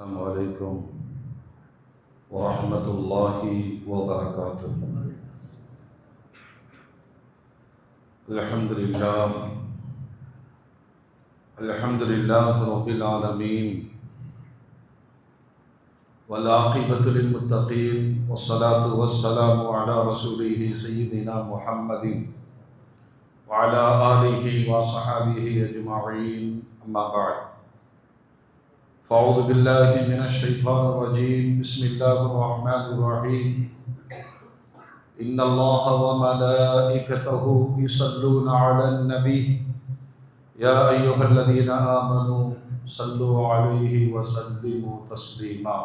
السلام عليكم ورحمة الله وبركاته. الحمد لله رب العالمين، والعاقبة للمتقين، والصلاة والسلام على رسوله سيدنا محمد وعلى آله وصحابه أجمعين، أما بعد. فأعوذ بالله من الشيطان الرجيم. بسم الله الرحمن الرحيم. إن الله وملائكته يصلون على النبي يا أيها الذين آمنوا صلوا عليه وسلموا تسليما.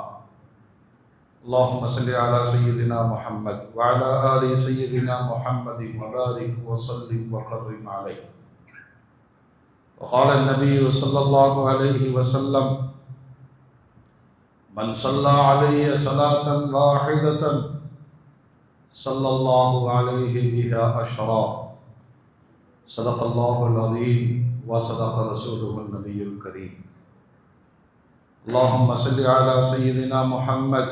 اللهم صل على سيدنا محمد وعلى آل سيدنا محمد وبارك وسلم وكرم عليه. وقال النبي صلى الله عليه وسلم: من صلى علي صلاة واحدة صلى الله عليه بها عشرا. صدق الله العظيم وصدق رسوله النبي الكريم. اللهم صل على سيدنا محمد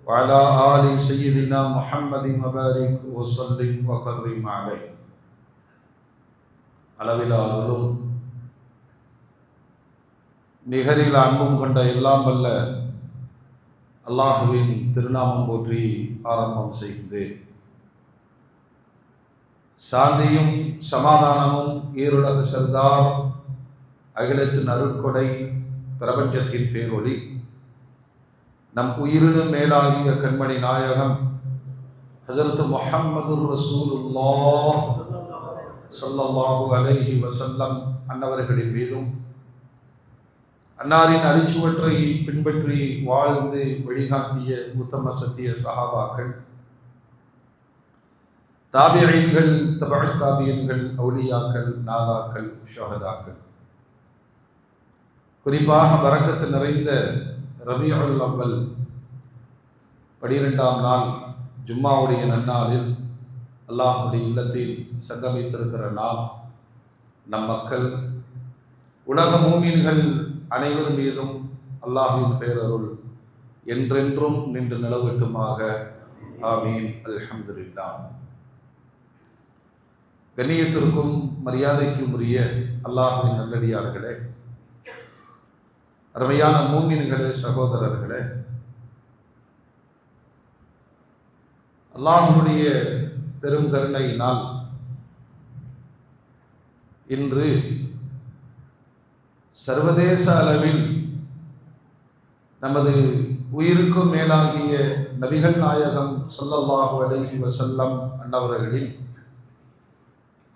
وعلى آل سيدنا محمد وبارك وسلم وكرم عليه. அளவில் அருளும் நிகரில் அன்பும் கொண்ட எல்லாம் வல்ல அல்லாஹுவின் திருநாமம் போற்றி ஆரம்பம் செய்கின்றேன். சாந்தியும் சமாதானமும் ஈருலக சர்தார், அகிலத்தின் அருட்கொடை, பிரபஞ்சத்தின் பேரொளி, நம் உயிரினும் மேலாகிய கண்மணி நாயகம் ஹஜ்ரத் முஹம்மது ரசூலுல்லாஹ் ஸல்லல்லாஹு அலைஹி வஸல்லம் அன்னவர்களின் மீதும், அன்னாரின் அடிச்சுவற்றை பின்பற்றி வாழ்ந்து வழிகாட்டிய உத்தம சத்திய சஹாபாக்கள், தாபிஈன்கள், தபஅத் தாபிஈன்கள், அவுலியாக்கள், நாதாக்கள், ஷஹதாக்கள், குறிப்பாக பரக்கத்து நிறைந்த ரபீஉல் அவ்வல் 12ஆம் நாள் ஜும்மாவுடைய நன்னாளில் அல்லாஹ்வுடைய இல்லத்தில் சங்கமித்திருக்கிற நாம், நம் மக்கள், உலக மூமின்கள் அனைவர் மீதும் அல்லாஹ்வின் பேரருள் என்றென்றும் நின்று நிலவட்டுமாக. ஆமீன். அல்ஹம்துலில்லாஹ். கண்ணியத்திற்கும் மரியாதைக்கும் உரிய அல்லாஹ்வின் நல்லடியார்களே, அருமையான மூமின்களே, சகோதரர்களே, அல்லாஹ்வுடைய பெரும் கருணையினால் இன்று சர்வதேச அளவில் நமது உயிருக்கும் மேலாகிய நபிகள் நாயகம் ஸல்லல்லாஹு அலைஹி வஸல்லம் அன்னவர்களின்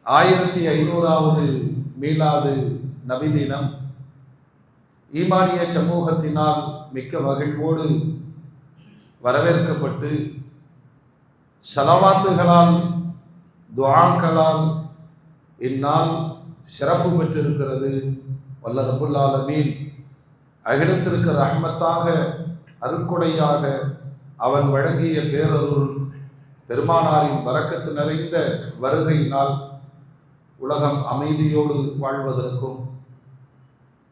1500வது மீலாது நபி தினம் ஈமானிய சமூகத்தினால் மிக்க மகிழ்வோடு வரவேற்கப்பட்டு, ஸலவாத்துகளால், துஆக்களால் இந்நாள் சிறப்பு பெற்றிருக்கிறது. வல்ல ரப்புல் ஆலமீன் அகிலத்திற்கு ரஹ்மத்தாக, அருட்கொடையாக அவன் வழங்கிய பேரருள் பெருமானாரின் பரக்கத்து நிறைந்த வருகையினால் உலகம் அமைதியோடு வாழ்வதற்கும்,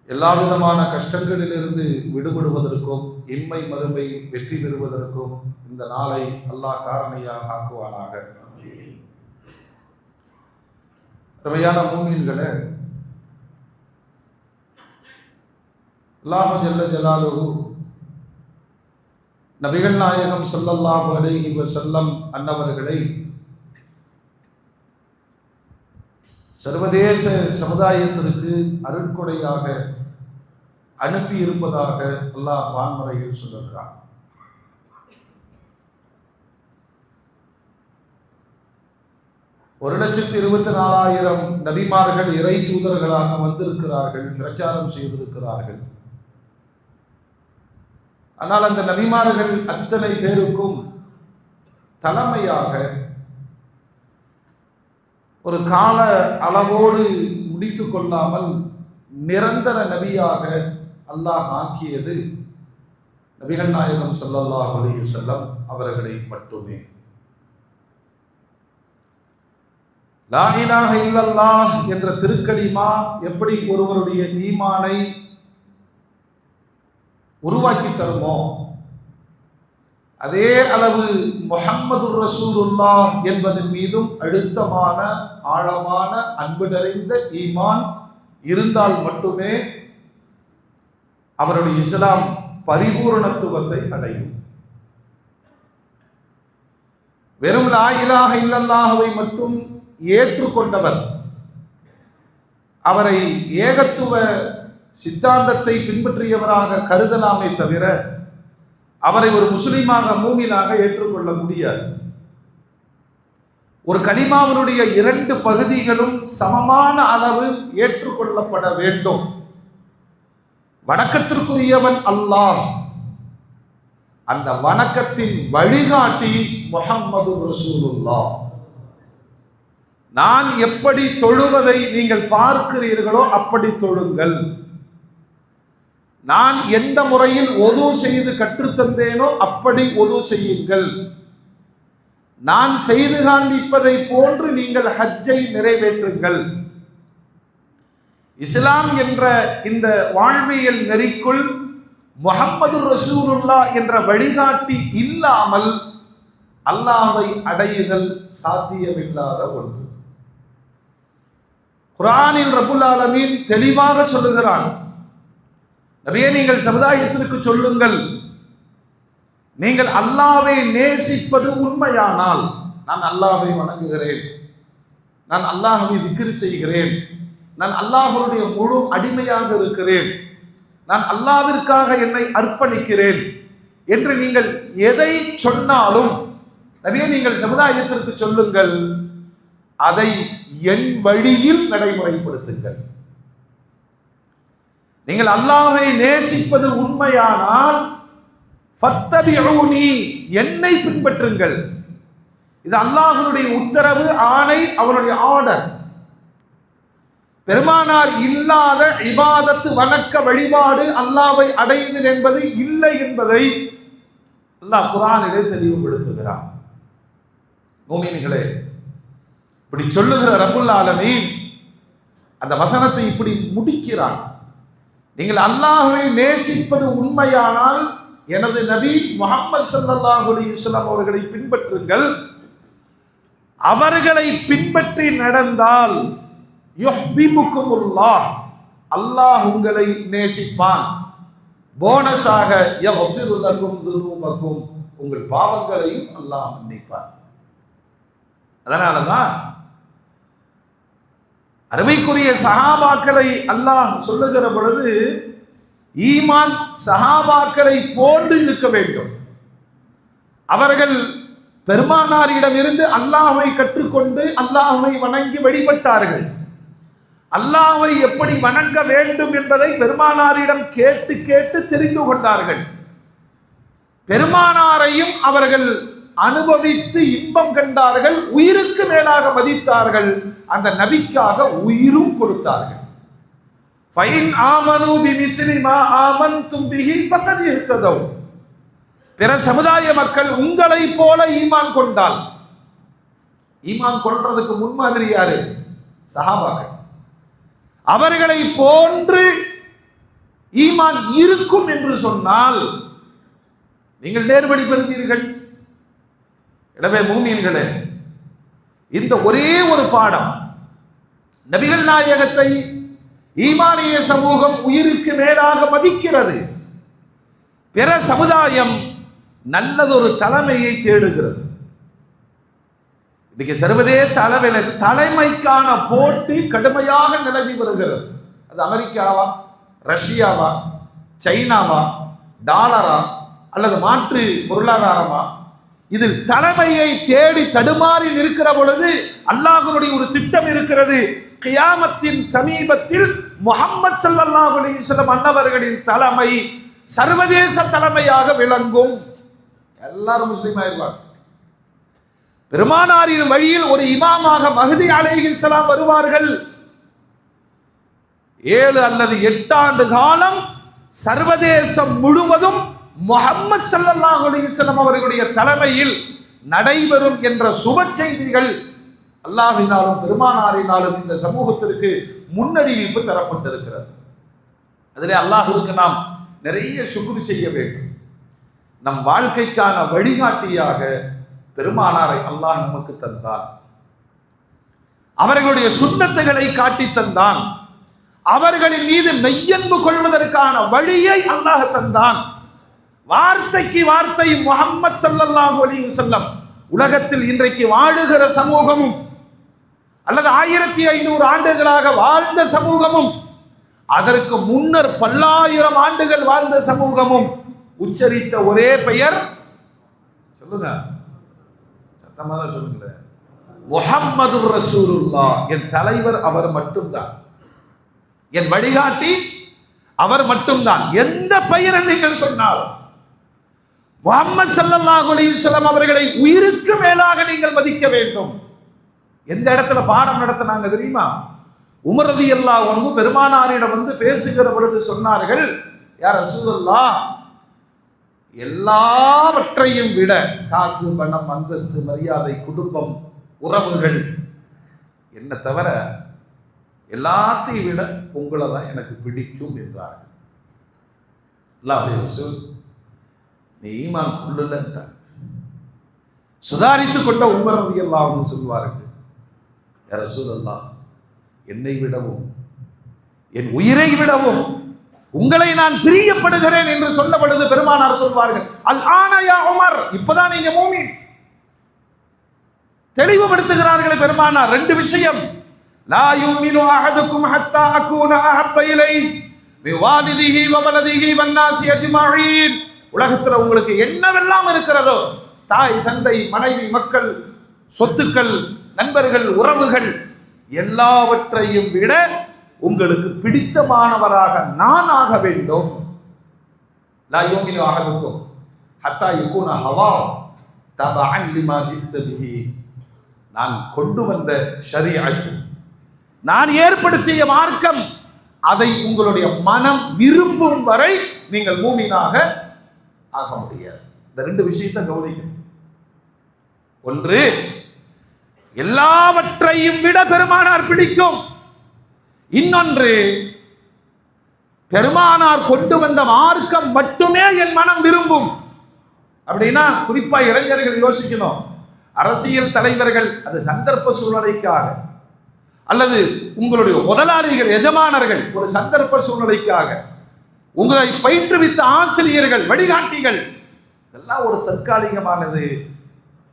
எல்லா விதமான கஷ்டங்களிலிருந்து விடுபடுவதற்கும், இன்மை மறுமை வெற்றி பெறுவதற்கும் இந்த நாளை அல்லாஹ் காரணியாக ஆக்குவானாக. அருமையான மூமின்களே, அல்லாஹ் ஜல்ல ஜலாலுஹு நபிகள் நாயகம் ஸல்லல்லாஹு அலைஹி வஸல்லம் அன்னவர்களை சர்வதேச சமுதாயத்திற்கு அருட்கொடையாக அனுப்பி இருப்பதாக அல்லாஹ் வான்மறையில் சொல்லுகிறார். ஒரு 1,24,000 நபிமார்கள் இறை தூதர்களாக வந்திருக்கிறார்கள், பிரச்சாரம் செய்திருக்கிறார்கள். ஆனால் அந்த நபிமார்கள் அத்தனை பேருக்கும் தலைமையாக ஒரு கால அளவோடு முடித்து கொள்ளாமல் நிரந்தர நபியாக அல்லாஹ் ஆக்கியது நபிகள் நாயகம் ஸல்லல்லாஹு அலைஹி வஸல்லம் அவர்களை மட்டுமே. லா இலாஹ இல்லல்லாஹ் என்ற திருக்கலிமா எப்படி ஒருவருடைய ஈமானை உருவாக்கி தருமோ அதே அளவு முஹம்மது ரசூலுல்லாஹ் என்பதன் மீதும் அழுத்தமான ஆழமான அன்பு நிறைந்த ஈமான் இருந்தால் மட்டுமே அவருடைய இஸ்லாம் பரிபூரணத்துவத்தை அடையும். வெறும் லா இலாஹ இல்லல்லாஹுவை மட்டும் ஏற்றுக்கொண்டவர் அவரை ஏகத்துவ சித்தாந்தத்தை பின்பற்றியவராக கருதலாமே தவிர அவரை ஒரு முஸ்லிமாக மூமினாக ஏற்றுக்கொள்ள முடியாது. ஒரு கலிமாவினுடைய 2 பகுதிகளும் சமமான அளவு ஏற்றுக்கொள்ளப்பட வேண்டும். வணக்கத்திற்குரியவன் அல்லாஹ், அந்த வணக்கத்தின் வழிகாட்டி முஹம்மது ரசூலுல்லாஹ். நான் எப்படி தொழுவதை நீங்கள் பார்க்கிறீர்களோ அப்படி தொழுங்கள். நான் எந்த முறையில் ஒது செய்து கற்றுத்தந்தேனோ அப்படி ஒது செய்யுங்கள். நான் செய்து காண்பிப்பதை போன்று நீங்கள் ஹஜ்ஜை நிறைவேற்றுங்கள். இஸ்லாம் என்ற இந்த வாழ்வியல் நெறிக்குள் முஹம்மது ரசூலுல்லாஹ் என்ற வழிகாட்டி இல்லாமல் அல்லாஹ்வை அடையுதல் சாத்தியமில்லாத ஒன்று. குர்ஆனில் ரப்புல் ஆலமீன் தெளிவாக சொல்லுகிறான், நபியே நீங்கள் சமுதாயத்திற்கு சொல்லுங்கள், நீங்கள் அல்லாஹ்வை நேசிப்பது உண்மையானால், நான் அல்லாஹ்வை வணங்குகிறேன், நான் அல்லாஹ்வை திக்ர் செய்கிறேன், நான் அல்லாஹ்வுடைய முழு அடிமையாக இருக்கிறேன், நான் அல்லாஹ்விற்காக என்னை அர்ப்பணிக்கிறேன் என்று நீங்கள் எதை சொன்னாலும் நபியே நீங்கள் சமுதாயத்திற்கு சொல்லுங்கள், அதை என் வழியில் நடைமுறைப்படுத்துங்கள். நீங்கள் அல்லாஹ்வை நேசிப்பது உண்மையானால் ஃபத்தபிஊனி, என்னை பின்பற்றுங்கள். இது அல்லாஹ்வுடைய உத்தரவு, ஆணை, அவருடைய ஆர்டர். பெருமானார் இல்லாத இபாதத்து வணக்க வழிபாடு அல்லாஹ்வை அடையுதல் என்பது இல்லை என்பதை அல்லாஹ் குர்ஆனிலே தெளிவுபடுத்துகிறார். மூமின்களே, இப்படி சொல்லுகிற ரப்புல் ஆலமீன் அந்த வசனத்தை இப்படி முடிக்கிறான். நீங்கள் அல்லாஹ்வை நேசிப்பது உண்மையானால் எனது நபி முஹம்மது ஸல்லல்லாஹு அலைஹி வஸல்லம் அவர்களை பின்பற்றுங்கள். அவர்களை பின்பற்றி நடந்தால் யுஹ்பிபுக்குமுல்லாஹ், அல்லாஹ் உங்களை நேசிப்பான். போனஸாக யக்ஃபிரு லகும் துனூபக்கும், உங்கள் பாவங்களையும் அல்லாஹ் மன்னிப்பான். அதனாலதான் அருமைக்குரிய சஹாபாக்களை அல்லாஹ் சொல்லுகிற பொழுது ஈமான் சஹாபாக்களை போன்று இருக்க வேண்டும். அவர்கள் பெருமானாரிடம் இருந்து அல்லாஹ்வை கற்றுக்கொண்டு அல்லாஹ்வை வணங்கி வழிபட்டார்கள். அல்லாஹ்வை எப்படி வணங்க வேண்டும் என்பதை பெருமானாரிடம் கேட்டு கேட்டு தெரிந்து கொண்டார்கள். பெருமானாரையும் அவர்கள் அனுபவித்து இன்பம் கண்டார்கள், உயிருக்கு மேலாக மதித்தார்கள், அந்த நபிக்காக உயிரும் கொடுத்தார்கள். ஃபைன் ஆமனூ பிமிஸ்லி மா ஆமன்தும் பிஹி ஃபகத் இஹ்ததவ், பிற சமுதாய மக்கள் உங்களை போல ஈமான் கொண்டால், ஈமான் கொள்றதுக்கு முன்மாதிரி யாரு? சஹாபாக்கள். அவர்களை போன்று ஈமான் இருக்கும் என்று சொன்னால் நீங்கள் நேர்வழி பெறுவீர்கள். எனவே மூமின்களே, இந்த ஒரே ஒரு பாடம், நபிகள் நாயகத்தை ஈமானிய சமூகம் உயிருக்கு மேலாக மதிக்கிறது. பிற சமுதாயம் நல்லதொரு தலைமையை தேடுகிறது. இன்னைக்கு சர்வதேச அளவில் தலைமைக்கான போட்டி கடுமையாக நிலவி வருகிறது. அது அமெரிக்காவா, ரஷ்யாவா, சைனாவா, டாலரா அல்லது மாற்று பொருளாதாரமா, இதில் தலைமையை தேடி தடுமாறி இருக்கிற பொழுது அல்லாஹ்வுடைய ஒரு திட்டம் இருக்கிறது. கியாமத்தின் சமீபத்தில் முஹம்மது ஸல்லல்லாஹு அலைஹி வஸல்லம் அன்னவர்களின் தலைமை சர்வதேச தலைமையாக விளங்கும். எல்லாரும் முஸ்லிம் ஆயிடுவாங்க. பெருமானாரின் வழியில் ஒரு இமாமாக மஹ்தி அலைஹிஸ்ஸலாம் வருவார்கள். 7 அல்லது 8 ஆண்டு காலம் சர்வதேசம் முழுவதும் முஹம்மது ஸல்லல்லாஹு அலைஹி வஸல்லம் அவர்களுடைய தலைமையில் நடைபெறும் என்ற சுப செய்திகள் அல்லாஹ்வினாலும் பெருமானாரினாலும் இந்த சமூகத்திற்கு முன்னறிவிப்பு தரப்பட்டிருக்கிறது. அதிலே அல்லாஹ்விற்கு நாம் நிறைய சுக்ரு செய்ய வேண்டும். நம் வாழ்க்கைக்கான வழிகாட்டியாக பெருமானாரை அல்லாஹ் நமக்கு தந்தான். அவர்களுடைய சுன்னத்துகளை காட்டி தந்தான். அவர்களின் மீது மெய்யன்பு கொள்வதற்கான வழியை அல்லாஹ் தந்தான். வார்த்தைக்கு வார்த்தை முஹம்மது ஸல்லல்லாஹு அலைஹி வஸல்லம் உலகத்தில் இன்றைக்கு வாழுகிற சமூகமும் அல்லது 1500 ஆண்டுகளாக வாழ்ந்த சமூகமும் அதற்கு முன்னர் பல்லாயிரம் ஆண்டுகள் வாழ்ந்த சமூகமும் உச்சரித்த ஒரே பெயர் சொல்லுங்க, சத்தமாக சொல்லுங்க, முஹம்மது ரசூலுல்லாஹ். என் தலைவர் அவர் மட்டும்தான், என் வழிகாட்டி அவர் மட்டும்தான். எந்த பெயரை நீங்கள் சொன்னாலும் முஹம்மது ஸல்லல்லாஹு அலைஹி வஸல்லம் அவர்களை உயிருக்கு மேலாக நீங்கள் மதிக்க வேண்டும். எந்த இடத்துல பாடம் நடத்தினாங்க தெரியுமா? உமர் ரலியல்லாஹு அன்ஹு பெருமானாரிடம் வந்து பேசுகிற பொழுது சொன்னார்கள், யா ரசூலல்லாஹ், எல்லாவற்றையும் விட காசு, பணம், அந்தஸ்து, மரியாதை, குடும்பம், உறவுகள் என்ன தவிர எல்லாத்தையும் விட உங்களை தான் எனக்கு பிடிக்கும் என்றார்கள். அல்லாஹ்வுடைய ரசூல், நீ ஈமான் கொள்ளல என்றார். சுதாரித்துக் கொண்ட உமர் ரலியல்லாஹு அன்ஹு சொல்வார்கள், யா ரசூலல்லாஹ், என்னை விடவும் என் உயிரை விடவும் உங்களை நான் பிரியப்படுகிறேன் என்று சொன்ன பொழுது பெருமானார் சொல்வார்கள், அல் ஆனா யா உமர், இப்பதான் நீங்க மூமின். தெளிவுபடுத்துகிறார்கள் பெருமானார். 2 விஷயம், லா யுமினு அஹதுக்கும் ஹத்தா அகூன அஹப்ப இலைஹி பிவாலிதிஹி வவலதிஹி வன்னாஸி அஜ்மஈன். உலகத்துல உங்களுக்கு என்னவெல்லாம் இருக்கிறதோ, தாய், தந்தை, மனைவி, மக்கள், சொத்துக்கள், நண்பர்கள், உறவுகள், எல்லாவற்றையும் விட உங்களுக்கு பிடித்தமானவராக நான் ஆக வேண்டும். லா யுமினு அஹதுக்கும் ஹத்தா யகூன ஹவா தபஅன் லிமா ஜித்த பிஹி. நான் கொண்டு வந்த ஷரீஅத், நான் ஏற்படுத்திய மார்க்கம், அதை உங்களுடைய மனம் விரும்பும் வரை நீங்கள் மூமினாக ஆக முடியாது. இந்த 2 விஷயத்தை கவனிக்கணும். ஒன்று, எல்லாவற்றையும் விட பெருமானார் பிடிக்கும். இன்னொன்று, பெருமானார் கொண்டு வந்த மார்க்கம் மட்டுமே என் மனம் விரும்பும். அப்படின்னா குறிப்பா இளைஞர்கள் யோசிக்கணும். அரசியல் தலைவர்கள் அது சந்தர்ப்ப சூழ்நிலைக்காக, அல்லது உங்களுடைய முதலாளிகள், எஜமானர்கள் ஒரு சந்தர்ப்ப சூழ்நிலைக்காக, உங்களை பயிற்றுவித்த ஆசிரியர்கள், வழிகாட்டிகள், இதெல்லாம் ஒரு தற்காலிகமானது.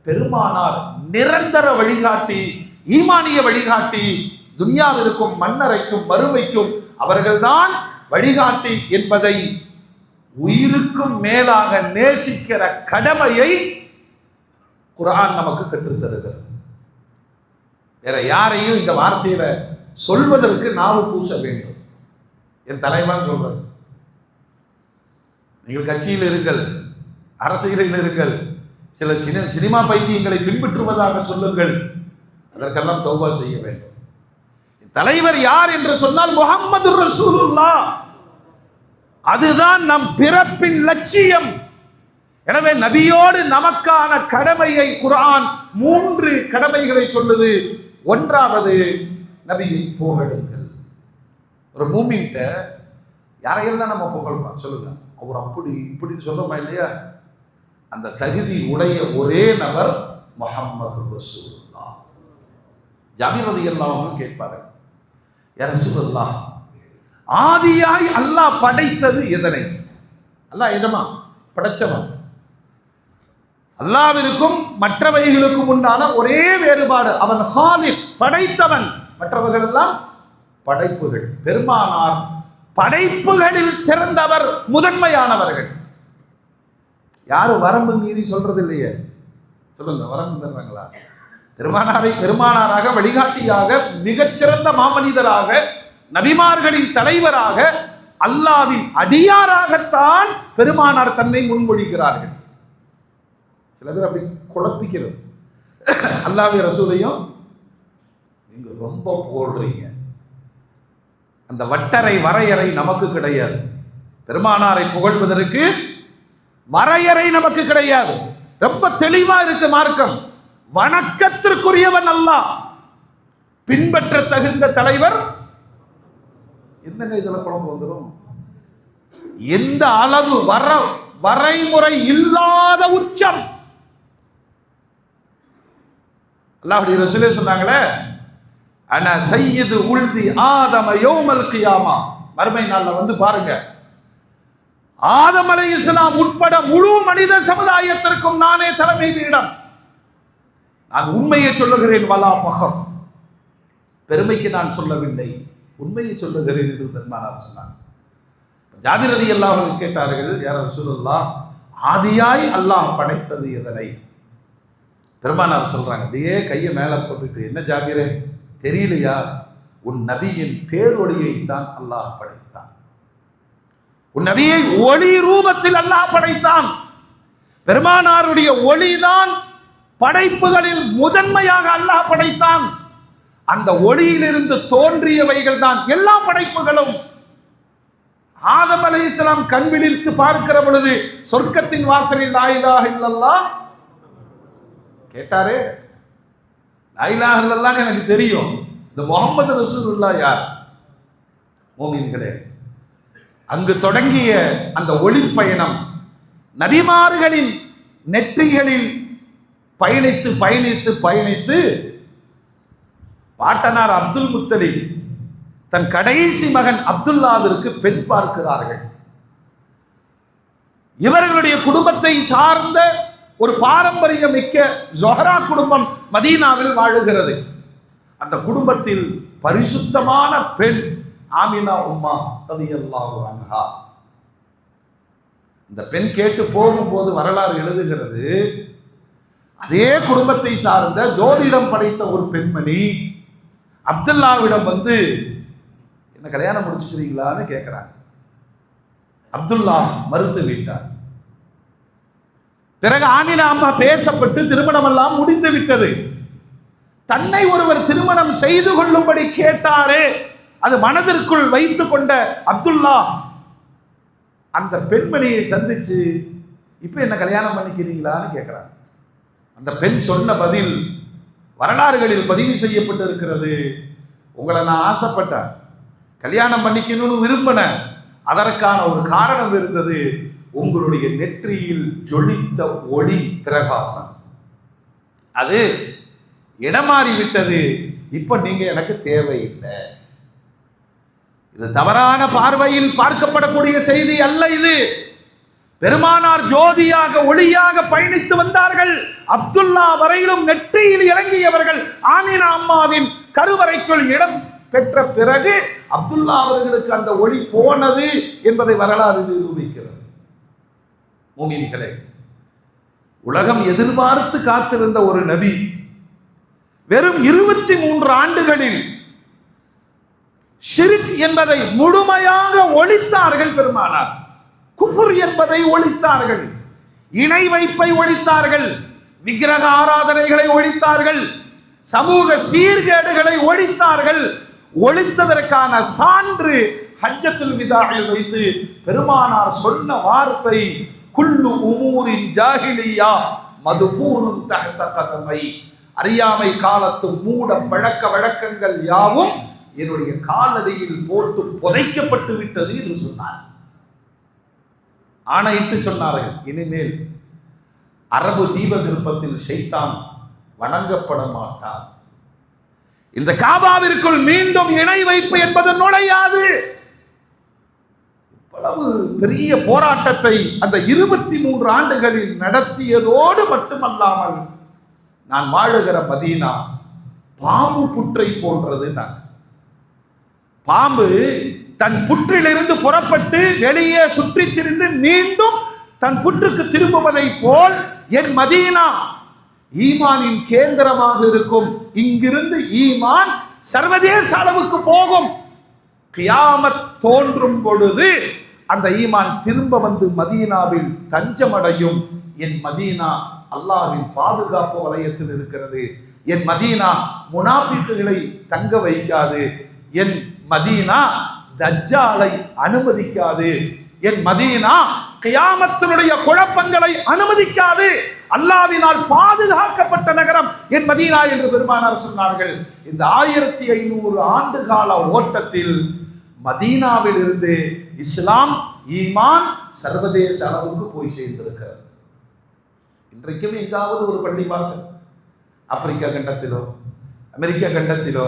பெருமானார் நிரந்தர வழிகாட்டி, ஈமானிய வழிகாட்டி. துனியாவிற்கும் மன்னரைக்கும் மறுமைக்கும் அவர்கள்தான் வழிகாட்டி என்பதை உயிருக்கும் மேலாக நேசிக்கிற கடமையை குர்ஆன் நமக்கு கற்றுத் தருகிறது. வேற யாரையும் இந்த வார்த்தையில சொல்வதற்கு நாவு பூச வேண்டும். என் தலைவன் சொல்றார், நீங்கள் கட்சியில் இருங்கள், அரசியலில் இருங்கள், சில சினிமா பைத்தியங்களை பின்பற்றுவதாக சொல்லுங்கள், அதற்கெல்லாம் தௌபா செய்ய வேண்டும். தலைவர் யார் என்று சொன்னால் முஹம்மது ரசூலுல்லாஹ். அதுதான் நம் பிறப்பின் லட்சியம். எனவே நபியோடு நமக்கான கடமையை குர்ஆன் 3 கடமைகளை சொல்லுது. ஒன்றாவது, நபியை புகழுங்கள். ஒரு மூமின்ட்ட யாரையெல்லாம் நம்ம புகழ்றோம் சொல்லுங்க, அவர் அப்படி இப்படின்னு சொல்றோமா இல்லையா? அந்த தகுதி உடைய ஒரே நபர் முஹம்மது ரசூலுல்லாஹ். ஜாபீர் ரலியல்லாஹு அன்ஹு கேட்பாரு, யா ரசூலல்லாஹ், ஆதியாய் அல்லாஹ் படைத்தது எதனை? அல்லாஹ் எதமா படைச்சவன். அல்லாஹ்விற்கும் மற்றவைகளுக்கும் உண்டான ஒரே வேறுபாடு, அவன் ஹாலிக், படைத்தவன், மற்றவர்கள் எல்லாம் படைப்புகள். பெருமானார் படைப்புகளில் சிறந்தவர், முதன்மையானவர்கள். யாரும் வரம்பு மீறி சொல்றது இல்லையே, சொல்லுங்க, வரம்பு தர்றாங்களா? பெருமானாரை பெருமானாராக, வழிகாட்டியாக, மிகச்சிறந்த மாமனிதராக, நபிமார்களின் தலைவராக, அல்லாஹ்வின் அடியாராகத்தான் பெருமானார் தன்னை முன்மொழிகிறார்கள். சில பேர் அப்படி குழப்பிக்கிறது. அல்லாஹ்வின் ரசூலையும் நீங்க ரொம்ப போடுறீங்க. அந்த வட்டரை வரையறை நமக்கு கிடையாது. பெருமானாரை புகழ்வதற்கு வரையறை நமக்கு கிடையாது. ரொம்ப தெளிவா இருக்கு மார்க்கம். வணக்கத்திற்குரியவன் அல்லாஹ், பின்பற்ற தகுந்த தலைவர். என்னங்க இதுல குழம்பு வந்துடும்? எந்த அளவு வரைமுறை இல்லாத உச்சம். அல்லாஹ்வுடைய ரசூலே சொன்னாங்களே, அன சய்யிது உல்தி ஆதம யௌமல் கியாமா, மறுமை நாள்ல வந்து பாருங்க, ஆதம் அலைஹிஸ்ஸலாம் உட்பட முழு மனித சமுதாயத்திற்கும் நானே தலைமை பீடம். நான் உண்மையை சொல்லுகிறேன், வலா ஃபஹர், பெருமைக்கு நான் சொல்லவில்லை, உண்மையை சொல்லுகிறேன் என்று பெருமானார் சொன்னார். ஜாபிர் ரலியல்லாஹு அன்ஹு கேட்டார்கள், யா ரசூலல்லாஹ், ஆதியாய் அல்லாஹ் படைத்தது எதனை? பெருமானார் சொல்றாங்க, அப்படியே கையை மேல போட்டுட்டு, என்ன ஜாபிரே தெரியலையா? உன் நபியின் பேரொளியை தான் அல்லாஹ் படைத்தான். உன் நபியை ஒளி ரூபத்தில் அல்லாஹ் படைத்தான். பெருமானாருடைய ஒளிதான் படைப்புகளில் முதன்மையாக அல்லாஹ் படைத்தான். அந்த ஒளியிலிருந்து தோன்றியவைகள் தான் எல்லா படைப்புகளும். ஆதம் அலைஹிஸ்ஸலாம் கண் விழித்து பார்க்கிற பொழுது சொர்க்கத்தின் வாசலில் லா இலாஹ இல்லல்லாஹ் கேட்டாரே, லா இலாஹ இல்லல்லாஹ் எனக்கு தெரியும், இந்த முஹம்மது ரசூலுல்லாஹ் யார்? மூமின்களே, அங்கு தொடங்கிய அந்த ஒளி பயணம் நபிமார்களின் நெற்றிகளில் பயணித்து பயணித்து பயணித்து பாட்டனார் அப்துல் முத்தலிப் தன் கடைசி மகன் அப்துல்லாவிற்கு பெண் பார்க்கிறார்கள். இவர்களுடைய குடும்பத்தை சார்ந்த ஒரு பாரம்பரியம் மிக்க ஜொஹரா குடும்பம் மதீனாவில் வாழுகிறது. அந்த குடும்பத்தில் பரிசுத்தமான பெண் ஆமினா உம்மா ரலியல்லாஹு அன்ஹா. இந்த பெண் கேட்டு போகும்போது வரலாறு எழுதுகிறது, அதே குடும்பத்தை சார்ந்த ஜோதிடம் படைத்த ஒரு பெண்மணி அப்துல்லாவிடம் வந்து, என்ன கல்யாணம் முடிச்சுக்கிறீங்களான்னு கேட்கிறாங்க. அப்துல்லா மறுத்து விட்டார். பிறகு ஆமினா அம்மா பேசப்பட்டு திருமணம் எல்லாம் முடிந்து விட்டது. தன்னை ஒருவர் திருமணம் செய்து கொள்ளும்படி கேட்டாரே, அது மனதிற்குள் வைத்துக் கொண்ட அப்துல்லா அந்த பெண்மணியை சந்திச்சு, இப்ப என்ன கல்யாணம் பண்ணிக்கிறீங்களான்னு கேட்கிறார். அந்த பெண் சொன்ன பதில் வரலாறுகளில் பதிவு செய்யப்பட்டு இருக்கிறது. உங்களை நான் ஆசைப்பட்டேன், கல்யாணம் பண்ணிக்கணும்னு விரும்பினேன், அதற்கான ஒரு காரணம் இருந்தது, உங்களுடைய நெற்றியில் ஜொலித்த ஒளி பிரகாசம், அது இடமாறி விட்டது, இப்ப நீங்க எனக்கு தேவையில்லை. இது தவறான பார்வையில் பார்க்கப்படக்கூடிய செய்தி அல்ல. இது பெருமானார் ஜோதியாக ஒளியாக பயணித்து வந்தார்கள். அப்துல்லா வரையிலும் நெற்றியில் இறங்கியவர்கள் ஆமினா அம்மாவின் கருவறைக்குள் இடம் பெற்ற பிறகு அப்துல்லா அவர்களுக்கு அந்த ஒளி போனது என்பதை வரலாறு நிரூபிக்கிறது. மூமின்களே, உலகம் எதிர்பார்த்து காத்திருந்த ஒரு நபி வெறும் 23 ஆண்டுகளில் ஷிர்க் என்பதை முழுமையாக ஒழித்தார்கள். பெருமானார் குஃப்ர் என்பதை ஒழித்தார்கள், இணை வைப்பை ஒழித்தார்கள், விக்கிரக ஆராதனைகளை ஒழித்தார்கள், சமூக சீர்கேடுகளை ஒழித்தார்கள். ஒழித்ததற்கான சான்று ஹஜ்ஜத்துல் விதாவில் வைத்து பெருமானார் சொன்ன வார்த்தை, குல்லு உமூரின் ஜாஹிலியா மதுபூனுன் தஹ்த கதமை, அறியாமை காலத்து மூட பழக்க வழக்கங்கள் யாவும் என்னுடைய காலடியில் போட்டு புதைக்கப்பட்டு விட்டது என்று சொன்னார். ஆணையிட்டு சொன்னார்கள், இனிமேல் அரபு தீபகற்பத்தில் ஷைத்தான் வணங்கப்பட மாட்டார், இந்த காபாவிற்குள் மீண்டும் இணை வைப்பு என்பது நுழையாது. இவ்வளவு பெரிய போராட்டத்தை அந்த 23 ஆண்டுகளில் நடத்தியதோடு மட்டுமல்லாமல், நான் வாழுகிற மதீனா பாம்பு புற்றை போன்றது. பாம்பு தன் புற்றிலிருந்து புறப்பட்டு வெளியே சுற்றி திரிந்து மீண்டும் தன் புற்றுக்கு திரும்புவதை போல் என் மதீனா ஈமானின் கேந்திரமாக இருக்கும். இங்கிருந்து ஈமான் சர்வதேச அளவுக்கு போகும். கியாமத் தோன்றும் பொழுது அந்த ஈமான் திரும்ப வந்து மதீனாவில் தஞ்சமடையும். என் மதீனா அல்லாஹ்வின் பாதுகாப்பு வலயத்தில் இருக்கிறது. என் மதீனா முனாஃபிக்குகளை தங்க வைக்காது. என் மதீனா தஜ்ஜாலை அனுமதிக்காது. என் மதீனா கியாமத்தினுடைய குழப்பங்களை அனுமதிக்காது. அல்லாஹ்வினால் பாதுகாக்கப்பட்ட நகரம் என் மதீனா என்று பெருமானார் சொன்னார்கள். இந்த 1500 ஆண்டு கால ஓட்டத்தில் மதீனாவில் இருந்து இஸ்லாம் ஈமான் சர்வதேச அளவுக்கு போய் சேர்ந்திருக்கிறது. இன்றைக்கும் எங்காவது ஒரு பள்ளிவாசல் ஆப்பிரிக்கா கண்டத்திலோ அமெரிக்கா கண்டத்திலோ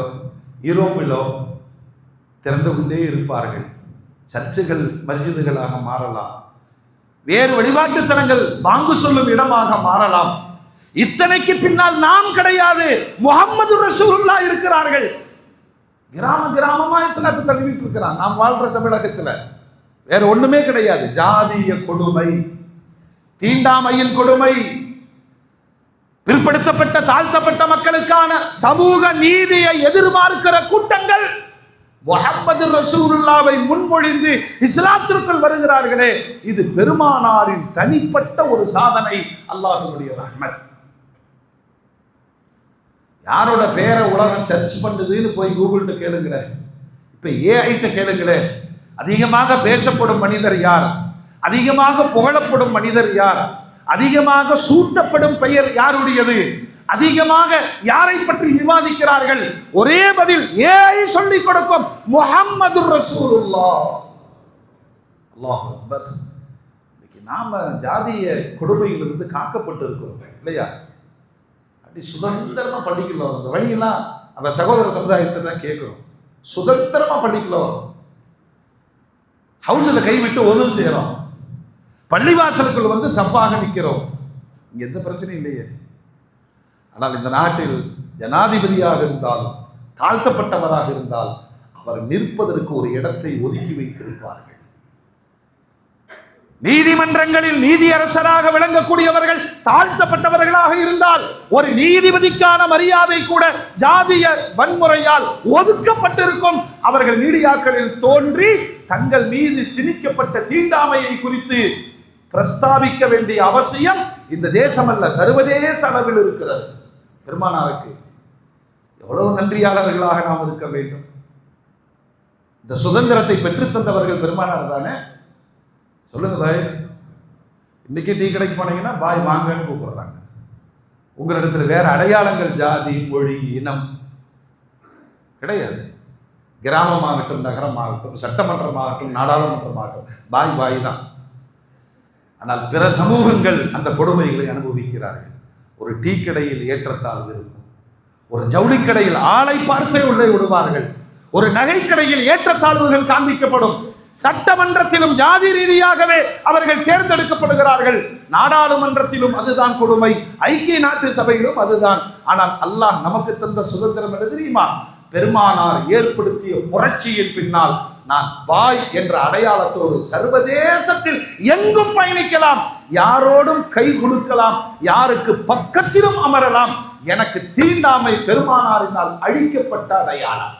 யூரோப்பிலோ திறந்து கொண்டே இருப்பார்கள். சர்ச்சுகள் மஸ்ஜிதுகளாக மாறலாம், வேறு வழிபாட்டுத்தலங்கள் பாங்கு சொல்லும் இடமாக மாறலாம். இத்தனைக்கு பின்னால் நாம் கிடையாது, முஹம்மது ரசூலுல்லாஹ் இருக்கிறார்கள். கிராமமா இஸ்லாத்தை தழுவிட்டு இருக்கிறான். நாம் வாழ்ற தமிழகத்துல வேற ஒண்ணுமே கிடையாது. ஜாதிய கொடுமை, தீண்டாமையின் கொடுமை, பிற்படுத்தப்பட்ட தாழ்த்தப்பட்ட மக்களுக்கான சமூக நீதியை எதிர்பார்க்கிற கூட்டங்கள் முஹம்மது ரசூலுல்லாஹ்வை முன்மொழிந்து இஸ்லாத்திற்குள் வருகிறார்களே, இது பெருமானாரின் தனிப்பட்ட ஒரு சாதனை, அல்லாஹ்வுடைய ரஹ்மத். யாரோட பேரை உலகம் சர்ச் பண்ணுதுன்னு போய் கூகுள்கிட்ட கேளுங்களேன், இப்ப ஏஐட்ட கேளுங்களேன். அதிகமாக பேசப்படும் மனிதர் யார், அதிகமாக புகழப்படும் மனிதர் யார், அதிகமாக சூட்டப்படும் பெயர் யாருடையது, அதிகமாக யாரை பற்றி விவாதிக்கிறார்கள்? ஒரே பதில் ஏஐ சொல்லிக் கொடுக்கும், முஹம்மது ரசூலுல்லாஹ். அல்லாஹ் அக்பர். இன்னைக்கு நாம ஜாதிய கொடுமையிலிருந்து காக்கப்பட்டு இருக்கிறோம் இல்லையா? அப்படி சுதந்திரமா பள்ளிக்குள்ள அந்த வழியெல்லாம் அந்த சகோதர சமுதாயத்தை தான் கேட்கிறோம். சுதந்திரமா பள்ளிக்குள்ள வரும், ஹவுஸ்ல கைவிட்டு உதவு செய்யறோம், பள்ளிவாசலுக்குள் வந்து சப்பாக நிற்கிறோம். இங்க எந்த பிரச்சனையும் இல்லையே. ஆனால் இந்த நாட்டில் ஜனாதிபதியாக இருந்தாலும் தாழ்த்தப்பட்டவராக இருந்தால் அவர் நிற்பதற்கு ஒரு இடத்தை ஒதுக்கி வைத்திருப்பார்கள். நீதிமன்றங்களில் நீதியரசராக விளங்கக்கூடியவர்கள் தாழ்த்தப்பட்டவர்களாக இருந்தால் ஒரு நீதிபதிக்கான மரியாதை கூட ஜாதிய வன்முறையால் ஒதுக்கப்பட்டிருக்கும். அவர்கள் மீடியாக்களில் தோன்றி தங்கள் மீது திணிக்கப்பட்ட தீண்டாமையை குறித்து பிரஸ்தாபிக்க வேண்டிய அவசியம் இந்த தேசம் அல்ல, சர்வதேச அளவில் இருக்கிறது. பெருமானாருக்கு எவ்வளவு நன்றியாளர்களாக நாம் இருக்க வேண்டும். இந்த சுதந்திரத்தை பெற்றுத்தந்தவர்கள் பெருமானார் தானே. சொல்லுங்க பாய், இன்னைக்கு டீ கடைக்கு போனீங்கன்னா பாய் வாங்கன்னு கூப்பிடுறாங்க. உங்களிடத்துல வேற அடையாளங்கள் ஜாதி மொழி இனம் கிடையாது. கிராமமாகட்டும் நகரமாகட்டும் சட்டமன்றமாகட்டும் நாடாளுமன்றமாகட்டும் பாய் பாய் தான். ஆனால் பிற சமூகங்கள் அந்த கொடுமைகளை அனுபவிக்கிறார்கள். ஒரு டீ கடையில் ஏற்றத்தாழ்வு இருக்கும், ஒரு ஜவுளி கடையில் ஆளை பார்த்தே உள்ளே விடுவார்கள், ஒரு நகை கடையில் ஏற்றத்தாழ்வுகள் காண்பிக்கப்படும். சட்டமன்றத்திலும் ஜாதி ரீதியாகவே அவர்கள் தேர்ந்தெடுக்கப்படுகிறார்கள். நாடாளுமன்றத்திலும் அதுதான் கொடுமை, ஐக்கிய நாட்டு சபையிலும் அதுதான். ஆனால் அல்லாஹ் நமக்கு தந்த சுதந்திரம் என்ன தெரியுமா? பெருமானார் ஏற்படுத்திய புரட்சியின் பின்னால் நான் பாய் என்ற அடையாளத்தோடு சர்வதேசத்தில் எங்கும் பயணிக்கலாம், யாரோடும் கை கொடுக்கலாம், யாருக்கு பக்கத்திலும் அமரலாம். எனக்கு தீண்டாமை பெருமானாரினால் அழிக்கப்பட்ட அடையாளம்.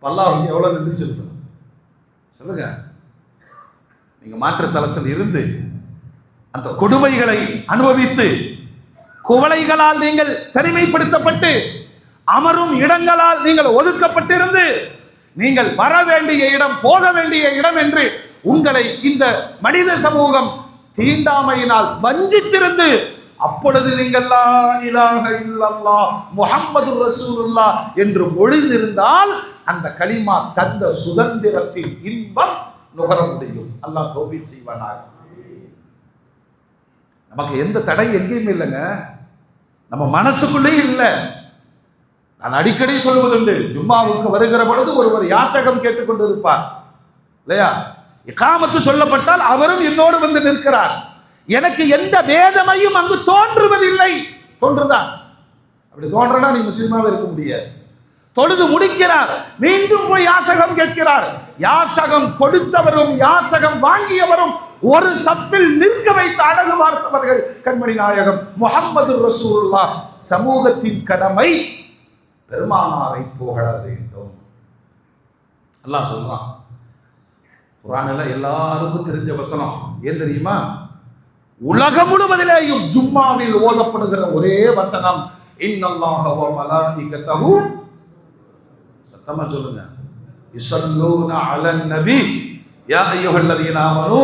அல்லாஹ் எவ்வளவு நன்றி செலுத்தணும் சொல்லுங்க. நீங்க மாற்றுத்தலத்தில் இருந்து அந்த கொடுமைகளை அனுபவித்து குவளைகளால் நீங்கள் தனிமைப்படுத்தப்பட்டு அமரும் இடங்களால் நீங்கள் ஒதுக்கப்பட்டிருந்து நீங்கள் வர வேண்டிய இடம் போக வேண்டிய இடம் என்று உங்களை இந்த மனித சமூகம் தீண்டாமையினால் வஞ்சித்திருந்து அப்பொழுது நீங்கள் லா இலாஹ இல்லல்லாஹ் முஹம்மது ரசூலுல்லாஹ் என்று மொழிந்திருந்தால் அந்த கலிமா தந்த சுதந்திரத்தின் இன்பம் நுகர முடியும். அல்லாஹ் தௌஃபீக் செய்வானாக. நமக்கு எந்த தடை எங்கேயுமே இல்லைங்க, நம்ம மனசுக்குள்ளே இல்லை. நான் அடிக்கடி சொல்வதுண்டு, ஜும்மாவுக்கு வருகிற பொழுது ஒருவர் யாசகம் கேட்டுக்கொண்டு இருப்பார் இல்லையா? இகாமத்து சொல்லப்பட்டால் அவரும் என்னோடு வந்து நிற்கிறார். எனக்கு எந்த வேதனையும் அங்கு தோன்றுவதில்லை. தோன்றுதான், அப்படி தோன்றனா நீ முஸ்லீமாவே இருக்க முடியாது. தொழுது முடிக்கிறார், மீண்டும் போய் யாசகம் கேட்கிறார். யாசகம் கொடுத்தவரும் யாசகம் வாங்கியவரும் ஒரு சப்பில் நிற்க வைத்து அழகு பார்த்தவர்கள் கண்மணி நாயகம் முஹம்மது ரசூலுல்லாஹ். சமூகத்தின் கடமை பெருமானாரை புகழ வேண்டும். அல்லாஹ் சொல்றான் குர்ஆன்ல, எல்லாருக்கும் தெரிஞ்ச வசனம் ஏன் தெரியுமா? உலகம் முழுவதிலேயும் ஜும்மாவில் ஓதப்படுகிற ஒரே வசனம், இன்னல்லாஹ வ மலாயிகத்தஹு, சத்தமா சொல்லுங்க, யுஸல்லூன அலன் நபி யா அய்யுஹல்லதீன ஆமனூ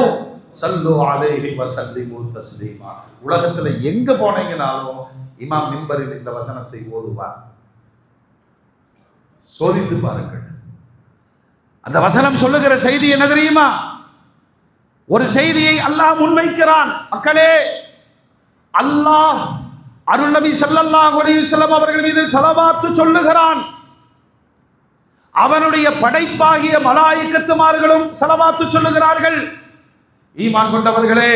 ஸல்லூ அலைஹி வ ஸல்லிமு தஸ்லீமா. உலகத்துல எங்க போனீங்கனாலும் இமாம் மிம்பரில் இந்த வசனத்தை ஓதுவார். சோதித்து பாருங்கள். அந்த வசனம் சொல்லுகிற செய்தி என்ன தெரியுமா? ஒரு செய்தியை அல்லாஹ் முன்வைக்கிறான். மக்களே, அல்லாஹ் அருள் நபி ஸல்லல்லாஹு அலைஹி வஸல்லம் அவர்கள் மீது ஸலவாத்து சொல்லுகிறான். அவனுடைய படைப்பாகிய மலாயிக்கத்துமார்களும் ஸலவாத்து சொல்லுகிறார்கள். ஈமான் கொண்டவர்களே,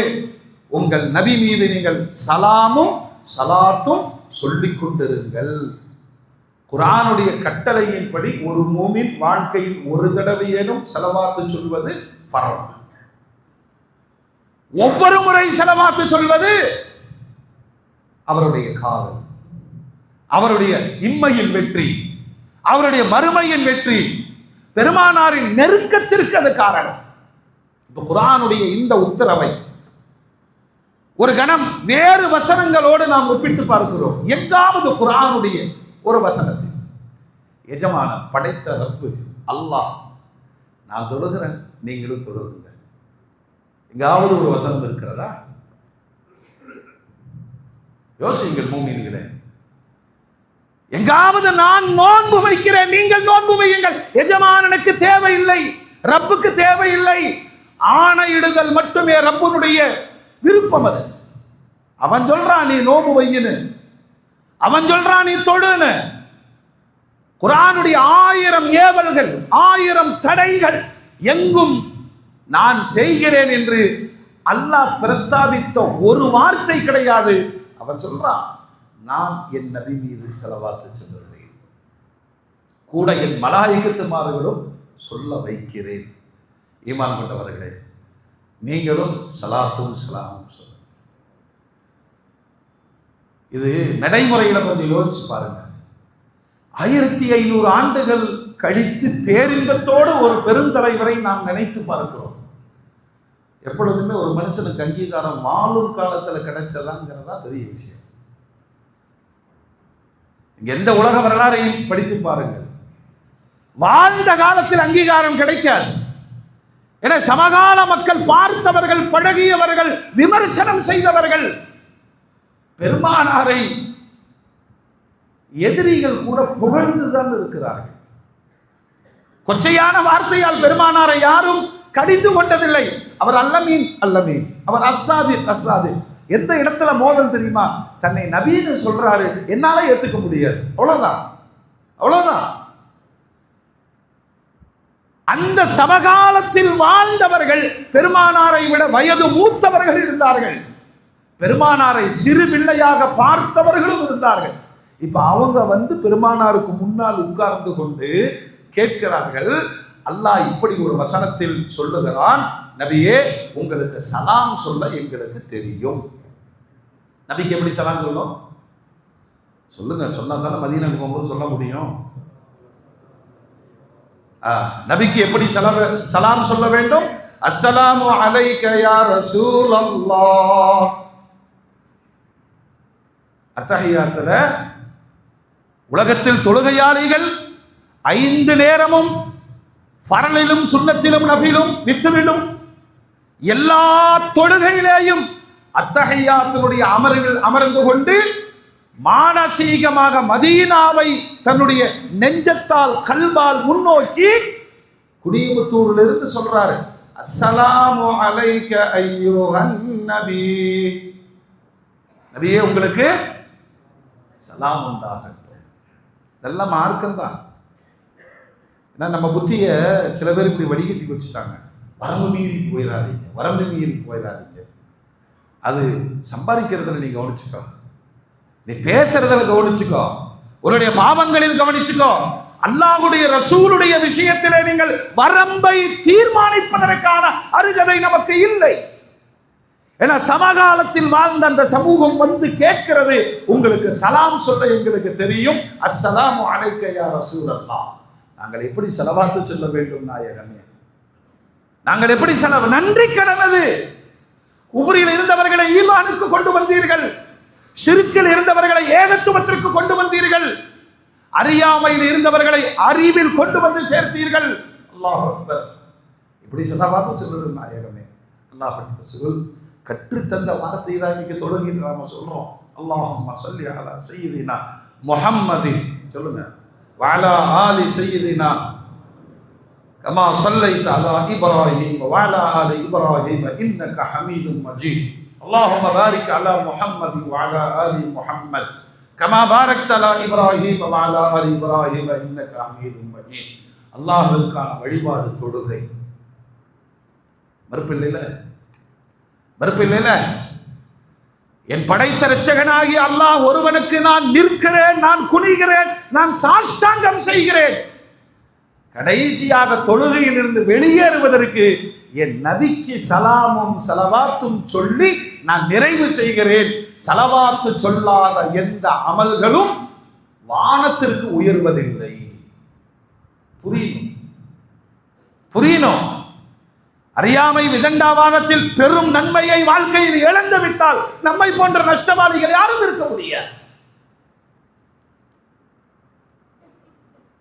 உங்கள் நபி மீது நீங்கள் சலாமும் சலாத்தும் சொல்லிக் கொண்டிருங்கள். குர்ஆனுடைய கட்டளையின்படி ஒரு மூமின் வாழ்க்கையில் ஒரு தடவையேனும் ஸலவாத்து சொல்வது ஃபர்த். ஒவ்வொரு முறை ஸலவாத்து சொல்வது அவருடைய காதல், அவருடைய இம்மையின் வெற்றி, அவருடைய மறுமையின் வெற்றி, பெருமானாரின் நெருக்கத்திற்கு அது காரணம். இப்ப குர்ஆனுடைய இந்த உத்தரவை ஒரு கணம் வேறு வசனங்களோடு நாம் ஒப்பிட்டு பார்க்கிறோம். எங்காவது குர்ஆனுடைய ஒரு வசனத்தில் எஜமான படைத்த ரப்பு அல்லாஹ், நான் தொழுகிறேன் நீங்களும் தொழுகுங்க, எங்காவது ஒரு வசனம் இருக்கிறதா? யோசிங்கள் மூமின்களே. எங்காவது நான் நோன்பு வைக்கிறேன் நீங்கள் நோன்பு வையுங்கள், எஜமானனுக்கு தேவையில்லை, ரப்புக்கு தேவையில்லை. ஆணையிடுதல் மட்டுமே ரப்புனுடைய விருப்பம். அது அவன் சொல்றான் நீ நோன்பு வையின்னு, அவன் சொல்றான் நீ தொழுன்னு. குர்ஆனுடைய 1000 ஏவல்கள், 1000 தடைகள், எங்கும் நான் செய்கிறேன் என்று அல்லாஹ் பிரஸ்தாபித்த ஒரு வார்த்தை கிடையாது. அவன் சொல்றான் நான் என் நபி மீது ஸலவாத்து சொல்லுகிறேன், கூட என் மலாயிகத்துமார்களும் சொல்ல வைக்கிறேன். ஈமான் கொண்டவர்களே, நீங்களும் சலாத்தும் சலாமும் சொல்லுங்க. இது நடைமுறையில கொஞ்சம் யோசிச்சு பாருங்க. 1500 ஆண்டுகள் கழித்து பேரின்பத்தோடு ஒரு பெருந்தலைவரை நாம் நினைத்து பார்க்கிறோம். எப்பொழுதுமே ஒரு மனுஷனுக்கு அங்கீகாரம் வாழும் காலத்தில் கிடைச்சதாங்கிறதா பெரிய விஷயம். எந்த உலக வரலாறையும் படித்து பாருங்கள், வாழ்ந்த காலத்தில் அங்கீகாரம் கிடைக்காது. என சமகால மக்கள் பார்த்தவர்கள், பழகியவர்கள், விமர்சனம் செய்தவர்கள், பெருமானாரை எதிரிகள் கூட புகழ்ந்துதான் இருக்கிறார்கள். கொச்சையான வார்த்தையால் பெருமானாரை யாரும் கடிந்து கொண்டதில்லை. அவர் அல்லமீன் அல்லமீன், அவர் அஸ்ஸாதிக் அஸ்ஸாதிக். எந்த இடத்துல மோதல் தெரியுமா? தன்னை நபின்னு சொல்றாரு, என்னால ஏத்துக்க முடியாது, அவ்வளவுதான் அவ்வளவுதான். அந்த சமகாலத்தில் வாழ்ந்தவர்கள் பெருமானாரை விட வயது மூத்தவர்கள் இருந்தார்கள், பெருமானாரை சிறு பிள்ளையாக பார்த்தவர்களும் இருந்தார்கள். இப்ப அவங்க பெருமானாருக்கு முன்னால் உட்கார்ந்து கொண்டு கேட்கிறார்கள், அல்லாஹ் இப்படி ஒரு வசனத்தில் சொல்லுகிறான், நபியே உங்களுக்கு சலாம் சொல்ல எங்களுக்கு தெரியும். நபிக்கு எப்படி சலாம் சொல்லும்? சொல்லுங்க, சொன்னா தானே மதீனாக்கு போகும்போது சொல்ல முடியும். நபிக்கு எப்படி சலாம் சொல்ல வேண்டும்? அஸ்ஸலாமு அலைக யா ரசூலல்லாஹ். அத்தஹியாத்துல உலகத்தில் தொழுகையாளிகள் 5 நேரமும் ஃபரலிலும் சுன்னத்திலும் நஃபிலும் வித்துவிடும் எல்லா தொழுகையிலேயும் அத்தஹியாத்தினுடைய அமர்வில் அமர்ந்து கொண்டு மானசீகமாக மதீனாவை தன்னுடைய நெஞ்சத்தால் கல்பால் முன்னோக்கி குடிமுத்தூரிலிருந்து சொல்றாரு, அஸ்ஸலாமு அலைக அய்யுஹன் நபி. நபியே உங்களுக்கு சலாம் உண்டாகட்டும். இதெல்லாம் மார்க்கம் தான். ஏன்னா நம்ம புத்திய சில பேர் இப்படி வடிகட்டி வச்சுட்டாங்க. வரம்பு மீறி போயிடாதீங்க, வரம்பு மீறி போயிடாதீங்க. அது சம்பாதிக்கிறதுல நீ கவனிச்சுக்கோ, நீ பேசுறதுல கவனிச்சுக்கோ, உன்னுடைய பாவங்களில் கவனிச்சுக்கோ. அல்லாஹ்வுடைய ரசூலுடைய விஷயத்திலே நீங்கள் வரம்பை தீர்மானிப்பதற்கான அருகதை நமக்கு இல்லை. ஏன்னா சமகாலத்தில் வாழ்ந்த அந்த சமூகம் கேட்கிறது, உங்களுக்கு சலாம் சொல்ல எங்களுக்கு தெரியும். அஸ்ஸலாமு அலைக யா ரசூலல்லாஹ். நாங்கள் எப்படி ஸலவாத்து சொல்ல வேண்டும் நாயகமே? நாங்கள் எப்படி நன்றி கடனது. குஃப்ரில் இருந்தவர்களை ஈமானுக்கு கொண்டு வந்தீர்கள், ஷிர்கில் இருந்தவர்களை ஏகத்துவத்திற்கு கொண்டு வந்தீர்கள், அறியாமையில் இருந்தவர்களை அறிவில் கொண்டு வந்து சேர்த்தீர்கள். அல்லாஹ் அக்பர். இப்படி ஸலவாத்து சொல்வது நாயகமே. அல்லாஹ் ரசூல் கற்றுத்தந்த வார்த்தை தான் இன்னைக்கு தொழுகையில் நாம சொல்றோம். அல்லாஹும்ம ஸல்லி அலா சய்யிதினா முஹம்மதின் சொல்லுங்க, வஅலா ஆலி சய்யிதினா கமா ஸல்லைத அலா இப்ராஹீம் வ அலா ஆலி இப்ராஹீம் இன்னக ஹமீதும் மஜீத். அல்லாஹும்ம பாரிக் அலா முஹம்மத் வ அலா ஆலி முஹம்மத் கமா பாரக்த அலா இப்ராஹீம் வ அலா ஆலி இப்ராஹீம் இன்னக ஹமீதும் மஜீத். அல்லாஹ்வுக்கான வழிபாடு தொழுகை. மறுப்பில்லைல என் படைத்த இரட்சகனாகி அல்லாஹ் ஒருவனுக்கு நான் நிற்கிறேன், நான் குனிகிறேன், நான் சாஷ்டாங்கம் செய்கிறேன். கடைசியாக தொழுகையில் இருந்து வெளியேறுவதற்கு என் நபிக்கு சலாமும் சலவாத்தும் சொல்லி நான் நிறைவு செய்கிறேன். சலவாத்து சொல்லாத எந்த அமல்களும் வானத்திற்கு உயர்வதில்லை. புரியணும். அறியாமை விதண்டாவாதத்தில் பெரும் நன்மையை வாழ்க்கையில் இழந்து விட்டால் நம்மை போன்ற நஷ்டவாதிகள் யாரும் இருக்க முடியாது.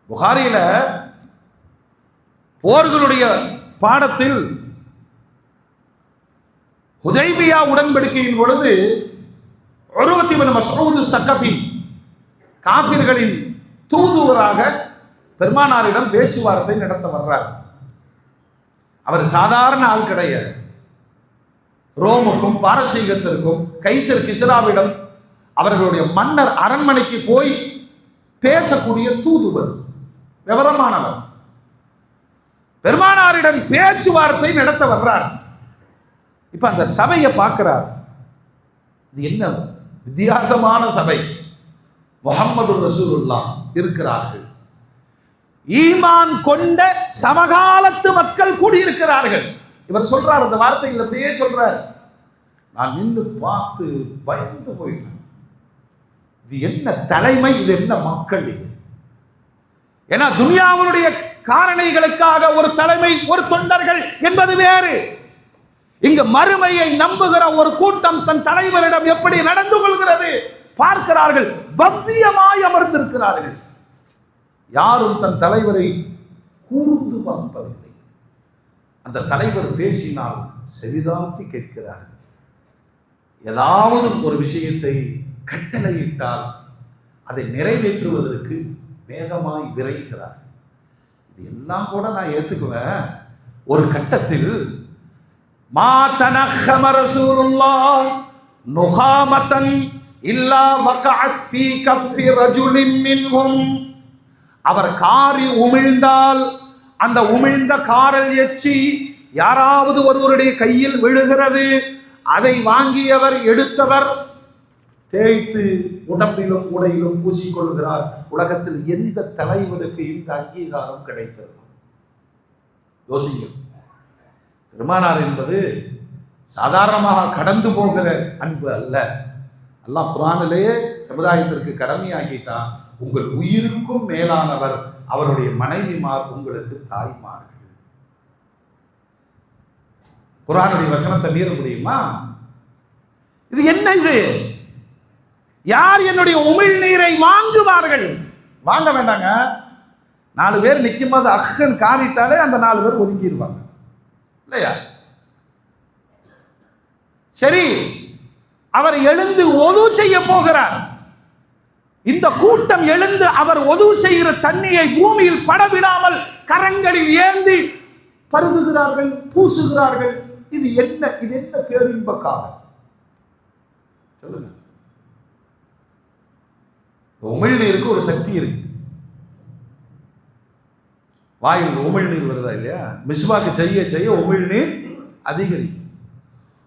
புகாரில போர்களுடைய பாடத்தில் ஹுதைபியா உடன்படிக்கையின் பொழுது உர்வத் இப்னு மஸ்ஊத் ஸகஃபி காபிர்களின் தூதுவராக பெருமானாரிடம் பேச்சுவார்த்தை நடத்த வர்றார். அவர் சாதாரண ஆள் கிடையாது. ரோமுக்கும் பாரசீகத்திற்கும் கைசர் கிஸ்ராவிடம் அவர்களுடைய மன்னர் அரண்மனைக்கு போய் பேசக்கூடிய தூதுவர், விவரமானவர். பெருமானாரிடம் பேச்சுவார்த்தை நடத்த வர்றார். இப்ப அந்த சபையை பார்க்கிறார். இது என்ன வித்தியாசமான சபை. முஹம்மது ரசூலுல்லாஹ் இருக்கிறார்கள். ஈமான் கொண்ட சமகாலத்து மக்கள் கூடியிருக்கிறார்கள். இவர் சொல்றார், அந்த வார்த்தைகள் அப்படியே சொல்றார். நான் நின்று பார்த்து பயந்து போயிட்டேன். இது என்ன தலைமை, இது என்ன மக்கள் இது? ஏன்னா துனியாவுடைய காரணிகளுக்காக ஒரு தலைமை, ஒரு தொண்டர்கள் என்பது வேறு. இங்கு மறுமையை நம்புகிற ஒரு கூட்டம் தன் தலைவரிடம் எப்படி நடந்து கொள்கிறது பார்க்கிறார்கள். பவ்யமாய் அமர்ந்திருக்கிறார்கள். யாரும் தன் தலைவரை கூர்ந்து பார்ப்பதில்லை. அந்த தலைவர் பேசினால் செவிதாழ்த்தி கேட்கிறார்கள். ஏதாவது ஒரு விஷயத்தை கட்டளையிட்டால் அதை நிறைவேற்றுவதற்கு வேகமாய் விரைகிறார். இது எல்லாம் கூட நான் ஏத்துக்குவேன். ஒரு கட்டத்தில் மா தனஹம ரசூலுல்லாஹ் நுஹாமதன் இல்லா வகஅத் ஃபீ கஃபி ரஜுலின் மின்ஹும். அவர் காரி உமிழ்ந்தால் அந்த உமிழ்ந்த காரல் எச்சி யாராவது ஒருவருடைய கையில் விழுகிறது. அதை வாங்கியவர், எடுத்தவர் தேய்த்து உடம்பிலும் உடையிலும் பூசிக்கொள்கிறார். உலகத்தில் எந்த தலைவருக்கு இந்த அங்கீகாரம் கிடைத்திருக்கும்? யோசிங்க. பெருமானார் என்பது சாதாரணமாக கடந்து போகிற அன்பு அல்ல. அல்லாஹ் குர்ஆனிலேயே சமுதாயத்திற்கு கடமையாக்கிட்டான். உங்கள் உயிருக்கும் மேலானவர், அவருடைய மனைவிமார் உங்களுக்கு தாய்மார்கள். குர்ஆனுடைய வசனத்தை மீற முடியுமா? இது என்ன? இது யார் என்னுடைய உமிழ்நீரை வாங்குவார்கள்? வாங்க வேண்டாங்க. 4 பேர் நிற்கும் போது அஹ்ன் காரிட்டாலே அந்த 4 பேர் ஒதுங்கிடுவாங்க இல்லையா? சரி, அவர் எழுந்து ஒது செய்ய போகிறார். இந்த கூட்டம் எழுந்து அவர் ஒது செய்கிற தண்ணியை பூமியில் படவிடாமல் கரங்களில் ஏந்தி பருகுகிறார்கள், பூசுகிறார்கள். இது என்ன? இது என்ன பேரின்ப காலம்? சொல்லுங்க. உமிழ்நீருக்கு ஒரு சக்தி இருக்கு. வாயில் உமிழ்நீர் வருதா இல்லையா? மிஸ்வாக்கு செய்ய செய்ய உமிழ்நீர் அதிகரிக்கும்.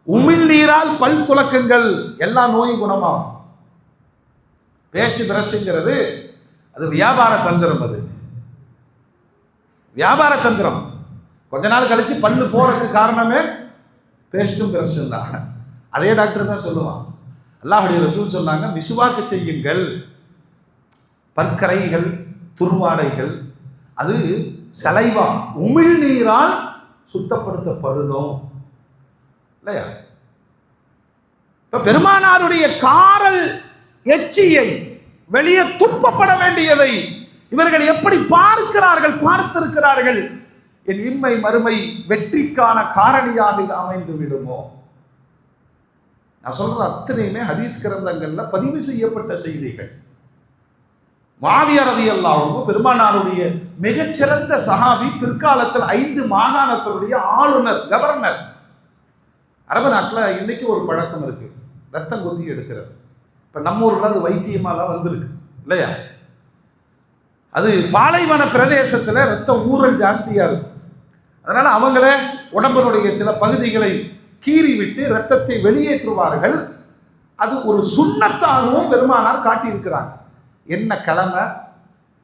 உமிழ்நீரால் பல் துலக்கங்கள் எல்லா நோயும் குணமாகும். பேஸ்ட் பிரஷ்ங்கிறது அது வியாபார தந்திரம். அது வியாபார தந்திரம். கொஞ்ச நாள் கழிச்சு பல்லு போறதுக்கு காரணமே பேஸ்டும் பிரஷும் தான். அதே டாக்டர் தான் சொல்லுவான். அல்லாஹ்வுடைய ரசூல் சொன்னாங்க, மிஸ்வாக்கு செய்யுங்கள். பற்கரைகள், துர்வாடைகள் அது சலைவா உமிழ்நீரால் சுத்தப்படுத்தப்படணும் இல்லையா? இப்ப பெருமானாருடைய காரல் எச்சியை வெளியே துப்பப்பட வேண்டியதை இவர்கள் எப்படி பார்க்கிறார்கள், பார்த்திருக்கிறார்கள். என் இம்மை மறுமை வெற்றிக்கான காரணியாக இது அமைந்து விடுமோ? நான் சொல்ற அத்தனையுமே ஹதீஸ் கிரந்தங்கள்ல பதிவு செய்யப்பட்ட செய்திகள். முஆவியா ரலியல்லாஹு அன்ஹு பெருமானாருடைய மிகச்சிறந்த சஹாபி, பிற்காலத்தில் 5 மாகாணத்தினுடைய ஆளுநர், கவர்னர். அரபு நாட்டில் இன்னைக்கு ஒரு பழக்கம் இருக்கு, ரத்தம் கொத்தி எடுக்கிறது. இப்ப நம்ம ஊர்ல அது வைத்தியமாலாம் வந்திருக்கு இல்லையா? அது பாலைவன பிரதேசத்துல ரத்தம் ஊறல் ஜாஸ்தியா இருக்கும். அதனால அவங்கள உடம்பினுடைய சில பகுதிகளை கீறி விட்டு ரத்தத்தை வெளியேற்றுவார்கள். அது ஒரு சுண்ணத்தாகவும் பெருமானார் காட்டியிருக்கிறாங்க. என்ன கிழமை,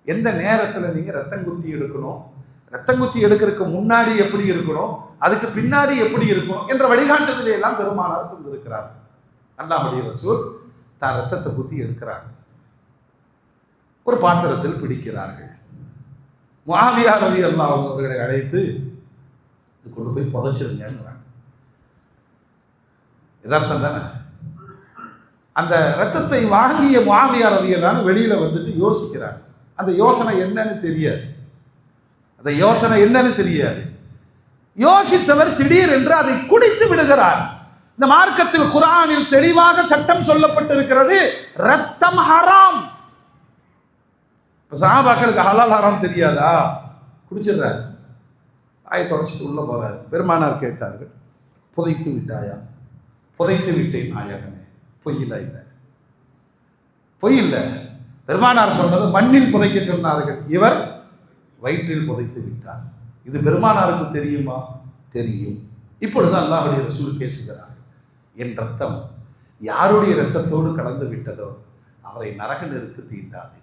எந்த நேரத்தில் நீங்க ரத்தம் குத்தி எடுக்கணும், ரத்தம் குத்தி எடுக்கிறதுக்கு முன்னாடி எப்படி இருக்கணும், அதுக்கு பின்னாடி எப்படி இருக்கணும் என்ற வழிகாட்டுதலை எல்லாம் பெருமானார் தந்திருக்கிறார். அல்லாஹ்வுடைய ரசூல் தான் ரத்தத்தை குத்தி எடுக்கிறாங்க. ஒரு பாத்திரத்தில் பிடிக்கிறார்கள். முஆவியா ரலியல்லாஹு அன்ஹு அவர்களை அழைத்து கொண்டு போய் புதைச்சிருங்கிறாங்க. யதார்த்தம் தானே? அந்த ரத்தத்தை வாங்கிய முஆவியா ரலியல்லாஹு அன்ஹு வெளியில வந்துட்டு யோசிக்கிறாங்க. அந்த யோசனை என்னன்னு தெரியாது. யோசித்தவர் திடீர் என்று அதை குடித்து விடுகிறார். இந்த மார்க்கத்தில் குர்ஆனில் தெளிவாக சட்டம் சொல்லப்பட்டிருக்கிறது, ரத்தம் ஹராம். சஹாபாக்களுக்கு ஹலால் ஹராம் தெரியாதா? குடிச்சிடுறாரு, ஆயை தொடச்சிட்டு உள்ள போறாரு. பெருமானார் கேட்டார்கள், புதைத்து விட்டாயா? புதைத்து விட்டேன் நாயகனே. பொய் இல்லை. பெருமானார் சொன்னது மண்ணில் புதைக்க சொன்னார்கள், இவர் வயிற்றில் புதைத்து விட்டார். இது பெருமானாருக்கு தெரியுமா? தெரியும். இப்பொழுது அல்லாஹ்வுடைய ரசூல் பேசுகிறார், என் ரத்தம் யாருடைய ரத்தத்தோடு கலந்து விட்டதோ அவரை நரக நெருக்கு தீண்டாது.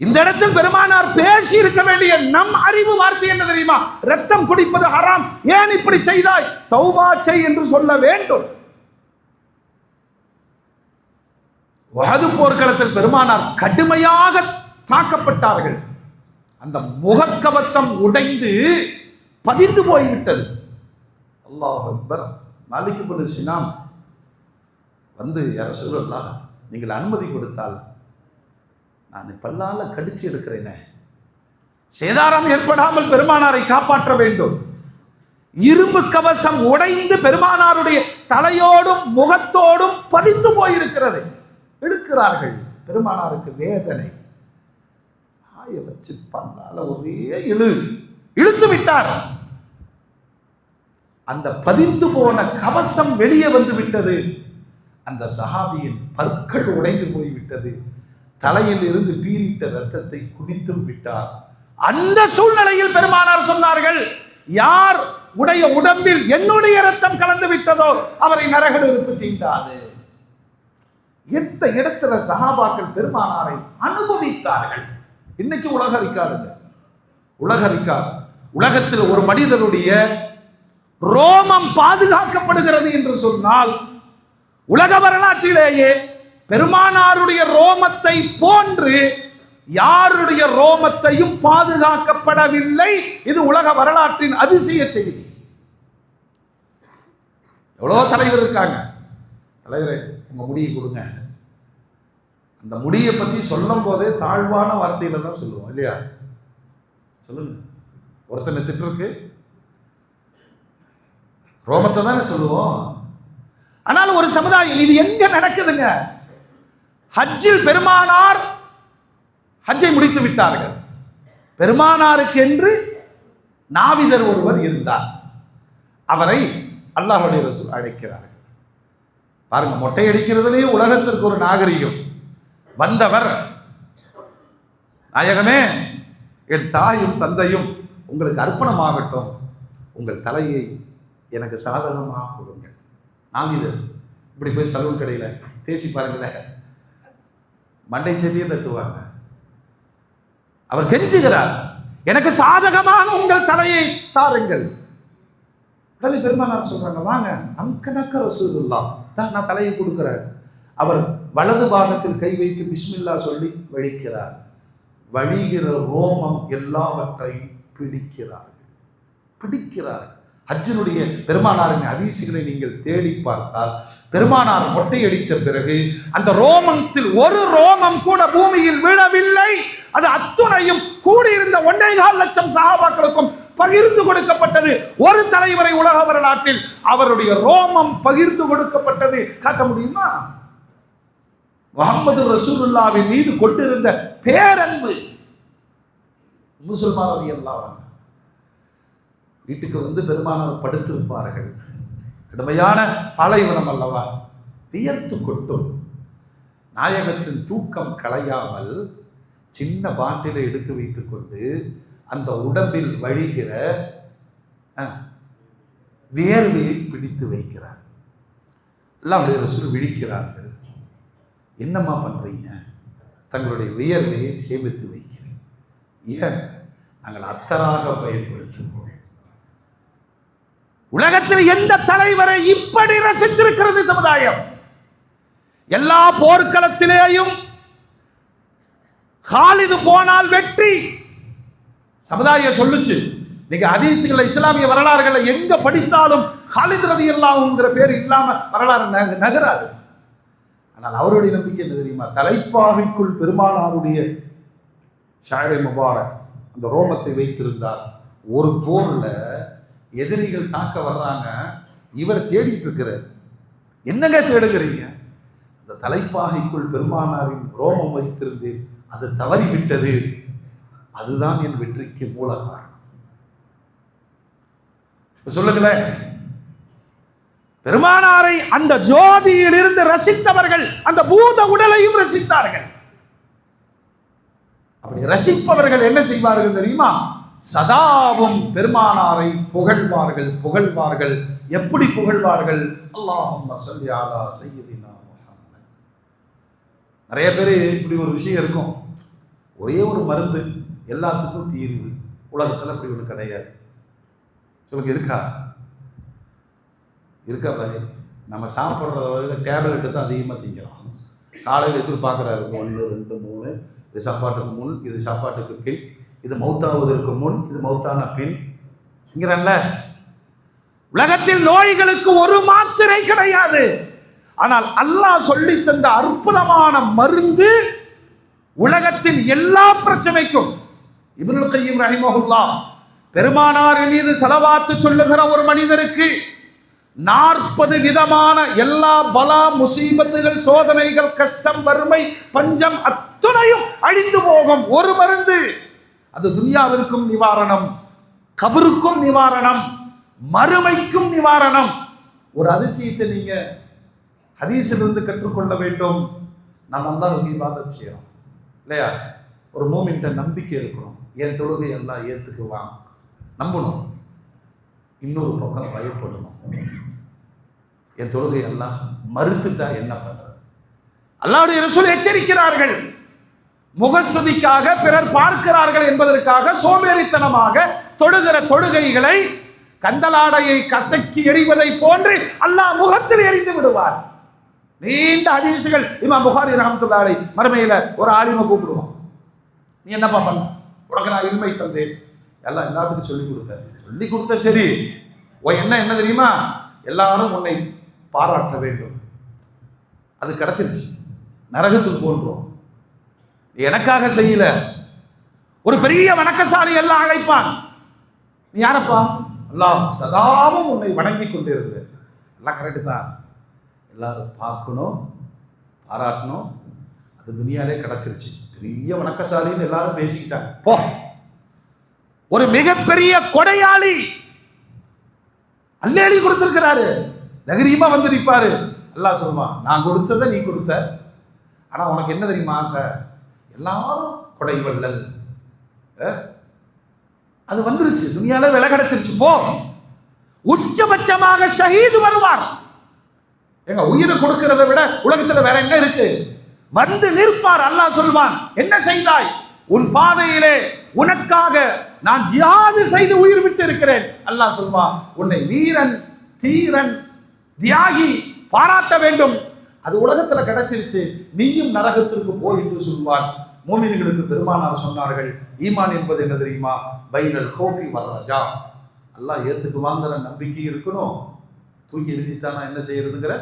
இந்த இடத்தில் பெருமானார் பேசி இருக்க வேண்டிய நம் அறிவு வார்த்தை என்ன தெரியுமா? ரத்தம் குடிப்பது ஹராம், ஏன் இப்படி செய்தாய், தௌபா செய் என்று சொல்ல வேண்டும். வஹது போர்க்களத்தில் பெருமானார் கடுமையாக தாக்கப்பட்டார்கள். அந்த முகக்கவசம் உடைந்து பதிந்து போய்விட்டது. அல்லாஹ் அக்பர். மாலிக் இப்னு சினான் வந்து, யா ரசூலல்லாஹ், நீங்கள் அனுமதி கொடுத்தால் நான் பல்லால கடிச்சு எடுக்கிறேனே, சேதாரம் ஏற்படாமல் பெருமானாரை காப்பாற்ற வேண்டும். இரும்பு கவசம் உடைந்து பெருமானாருடைய தலையோடும் முகத்தோடும் பதிந்து போயிருக்கிறது. எடுக்கிறார்கள். பெருமானாருக்கு வேதனை. ஆய வச்சு பல்லால ஒரே இழுத்து விட்டார். அந்த பதிந்து போன கவசம் வெளியே வந்து விட்டது. அந்த சஹாபியின் பற்கள் உடைந்து போய்விட்டது. தலையில் இருந்து பீரிட்ட ரத்தத்தை குடித்தும் விட்டார். அந்த சூழ்நிலையில் பெருமானார் சொன்னார்கள், யார் உடைய உடம்பில் என்னுடைய ரத்தம் கலந்து விட்டதோ அவரை நரக நெருப்பு தீண்டாது. எந்த இடத்துல சஹாபாக்கள் பெருமானாரை அனுபவித்தார்கள். இன்னைக்கு உலக ரிக்கார்டுங்க, உலகத்தில் ஒரு மனிதனுடைய ரோமம் பாதுகாக்கப்படுகிறது என்று சொன்னால், உலக வரலாற்றிலேயே பெருமானாருடைய ரோமத்தை போன்று யாருடைய ரோமத்தையும் பாதுகாக்கப்படவில்லை. இது உலக வரலாற்றின் அதிசய செய்தி. எவ்வளோ தலைவர் இருக்காங்க. தலைவரே, உங்க முடியை கொடுங்க. அந்த முடியை பத்தி சொல்லும் போதே தாழ்வான வார்த்தையில தான் சொல்லுவோம் இல்லையா? சொல்லுங்க. ஒருத்தனை திட்டிருக்கு, ரோமத்தை தானே சொல்லுவோம். ஆனால் ஒரு சமுதாயம், இது எங்க நடக்குதுங்க? ஹஜ்ஜில் பெருமானார் ஹஜ்ஜை முடித்து விட்டார்கள். பெருமானாருக்கு என்று நாவிதர் ஒருவர் இருந்தார். அவரை அல்லாஹ்வுடைய ரசூல் அழைக்கிறார்கள். பாருங்க, மொட்டை அடிக்கிறதுலேயே உலகத்திற்கு ஒரு நாகரிகம். வந்தவர், நாயகமே, என் தாயும் தந்தையும் உங்களுக்கு அர்ப்பணமாகட்டும், உங்கள் தலையை எனக்கு சாதகமாக கொடுங்க. நாவிதர் இப்படி போய் சலூன் கடையில் பேசி பாருங்களேன், மண்டை செடியை தட்டுவாங்க. அவர் கெஞ்சுகிறார், எனக்கு சாதகமாக உங்கள் தலையை தாருங்கள். உடனே பெருமானார் சொல்றாங்க, வாங்க, அங்கனக்க ரசூலுல்லாஹ் தான், நான் தலையை கொடுக்கிறேன். அவர் வலது பாகத்தில் கை வைத்து பிஸ்மில்லா சொல்லி வழிக்கிறார். வழிகிற ரோமம் எல்லாவற்றையும் பிடிக்கிறார். ஹஜ்ஜினுடைய பெருமானாரின் ஹதீஸ்களை நீங்கள் தேடி பார்த்தால், பெருமானார் மொட்டை அடித்த பிறகு அந்த ரோமத்தில் ஒரு ரோமம் கூட பூமியில் விழவில்லை. அது அத்துணையும் கூடியிருந்த 1.25 லட்சம் சஹாபாக்களுக்கும் பகிர்ந்து கொடுக்கப்பட்டது. ஒரு தலைவரை உலக வரலாற்றில் அவருடைய ரோமம் பகிர்ந்து கொடுக்கப்பட்டது காட்ட முடியுமா? முஹம்மது ரசூலுல்லாஹ்வின் மீது கொண்டிருந்த பேரன்பு. முஸ்லிமான் ரலியல்லாஹு அன்ஹு வீட்டுக்கு வந்து பெருமானார் படுத்திருப்பார்கள். கடுமையான பாலைவனம் அல்லவா, வியர்த்து கொட்டும். நாயகத்தின் தூக்கம் களையாமல் சின்ன பாட்டிலை எடுத்து வைத்துக் கொண்டு அந்த உடம்பில் வழிகிற வியர்வையை பிடித்து வைக்கிறார். எல்லாம் அப்படியே ரசூல் விழிக்கிறார்கள். என்னம்மா பண்றீங்க? தங்களுடைய வியர்வையை சேமித்து வைக்கிறேன். ஏன்? நாங்கள் அத்தராக பயன்படுத்துவோம். உலகத்தில் எந்த தலைவரை இப்படி ரசித்திருக்கிறது சமுதாயம்? எல்லா போர்க்களத்திலேயும் காலிது போனால் வெற்றி சமுதாயம் சொல்லுச்சு. நீங்க ஹதீஸ்களை இஸ்லாமிய வரலாறுகளை எங்க படித்தாலும் காலித் ரலியல்லாஹுங்கிற பேர் இல்லாம வரலாறு நகராது. ஆனால் அவருடைய நம்பிக்கை என்ன தெரியுமா? தலைப்பாகைக்குள் பெருமானாருடைய ஷாயிரே முபாரக் அந்த ரோமத்தை வைத்திருந்தார். ஒரு போர்ல எதிரிகள் தாக்க வர்றாங்க, இவர் தேடிட்டு இருக்கிறார். என்னங்க தேடுகிறீங்க? அந்த தலைப்பாகைக்குள் பெருமானாரின் ரோமம் வைத்திருந்து அது தவறிவிட்டது, அதுதான் என் வெற்றிக்கு மூல காரணம். சொல்லுங்களேன், பெருமானாரை அந்த ஜோதியில் இருந்து ரசித்தவர்கள் அந்த பூத உடலையும் ரசித்தார்கள். அப்படி ரசிப்பவர்கள் என்ன செய்வார்கள் தெரியுமா? சதாவும் பெருமானாரை புகழ்வார்கள். எப்படி புகழ்வார்கள்? அல்லாஹும்ம ஸல்லி அலா சய்யிதினா முஹம்மத். நிறைய பேர் இப்படி ஒரு விஷயம் இருக்கும், ஒரே ஒரு மருந்து எல்லாத்துக்கும் தீர்வு. உலகத்தில் அப்படி ஒன்று கிடையாது. சொல்லுங்க, இருக்கா பாய்? நம்ம சாப்பிட்றத விட டேப்லெட்டு தான் அதிகமாக திங்கிறோம். காலையில் எதிர்பார்க்குறாரு 1 2 3, இது சாப்பாட்டுக்கு முன், இது சாப்பாட்டுக்கு பின், இது மௌத்தாவதற்கு முன், இது மௌத்தான பின் என்கிறல்ல. உலகத்தில் நோய்களுக்கு ஒரு மாத்திரை கிடையாது. ஆனால் அல்லாஹ் சொல்லி தந்த அற்புதமான மருந்து உலகத்தின் எல்லா பிரச்சனைக்கும். இப்னுல் கய்யிம் ரஹிமஹுல்லாஹ் பெருமானாரின் மீது ஸலவாத்து சொல்லுகிற ஒரு மனிதருக்கு 40 விதமான எல்லா பலா முசீபத்துகள், சோதனைகள், கஷ்டம், வறுமை, பஞ்சம் அத்துணையும் அழிந்து போகும் ஒரு மருந்து. அது துன்யாவிற்கும் நிவாரணம், கபருக்கும் நிவாரணம், மறுமைக்கும் நிவாரணம். ஒரு அதிசயத்தை நீங்க ஹதீஸிலிருந்து கற்றுக்கொள்ள வேண்டும். நம்ம அல்லாஹ்வுக்கு இபாதத் செய்யறோம் இல்லையா? ஒரு மூமின்ட்ட நம்பிக்கை இருக்கணும். என் தொழுகை எல்லாம் ஏத்துக்குவான், நம்பணும். இன்னொரு பக்கம் பயப்படணும். என் தொழுகை எல்லாம் மறுத்துட்டா என்ன பண்றது? அல்லாஹ்வுடைய ரசூல் எச்சரிக்கிறார்கள். முகஸ்துதிக்காக, பிறர் பார்க்கிறார்கள் என்பதற்காக சோம்பேறித்தனமாக தொழுகிற தொழுகைகளை கந்தலாடையை கசக்கி எறிவதை போன்று அல்லாஹ் முகத்தில் எறிந்து விடுவார். நீண்ட ஹதீஸ்கள். இமாம் புகாரி ரஹ்மத்துல்லாஹி அலைஹி மறுமையில ஒரு ஆலிமை கூப்பிடுவான். நீ என்னப்பா பண்ண? உனக்கு நான் இல்மை தந்தேன், எல்லாம் எல்லாத்துக்கும் சொல்லி கொடுத்த சரி, என்ன தெரியுமா? எல்லாரும் உன்னை பாராட்ட வேண்டும். அது கிடைச்சிருச்சு, நரகத்துக்கு போன்றோம். எனக்காக செய்யல. ஒரு பெரிய வணக்கசாலி எல்லாம் அழைப்பான். நீ யாரப்பா? அல்லாஹ் சதாவும் உன்னை வணங்கி கொண்டே இருந்து. எல்லாம் கரெக்டு தான். எல்லாரும் பார்க்கணும், பாராட்டணும். அது துனியாலே கிடைச்சிருச்சு. பெரிய வணக்கசாலின்னு எல்லாரும் பேசிக்கிட்டாங்க. போ, ஒரு மிகப்பெரிய கொடையாளி அல்லேலி கொடுத்திருக்கிறாரு, தைரியமா வந்து நிற்பாரு. அல்லாஹ் சொல்லுவான், நான் கொடுத்ததை நீ கொடுத்த, ஆனா உனக்கு என்ன தெரியுமா ஆசை? எல்லாரும் கொடை வள்ளல். அது வந்துருச்சு, துனியால விலை கிடைச்சிருச்சு. போ. உச்சபட்சமாக ஷஹீது வருவார். எங்க உயிரை கொடுக்கிறத விட உலகத்துல வேற என்ன இருக்கு? வந்து நிற்பார். அல்லாஹ் சொல்வான், என்ன செய்தாய்? உன் பாதையிலே உனக்காக நான் ஜிஹாது செய்து உயிர் விட்டு இருக்கிறேன். அல்லாஹ் சொல்வான், உன்னை வீரன், தீரன், தியாகி பாராட்ட வேண்டும். அது உலகத்துல கிடைச்சிருச்சு, நீயும் நரகத்திற்கு போய் என்று சொல்வார். மூமின்களுக்கு பெருமானார் சொன்னார்கள், ஈமான் என்பது என்ன தெரியுமா? பைனல் ஹௌஃபி வல் ரஜா. அல்லாஹ் ஏத்துக்குவாங்கிற நம்பிக்கை இருக்கணும், தூக்கி எரிஞ்சிட்டானா என்ன செய்யறதுங்கிற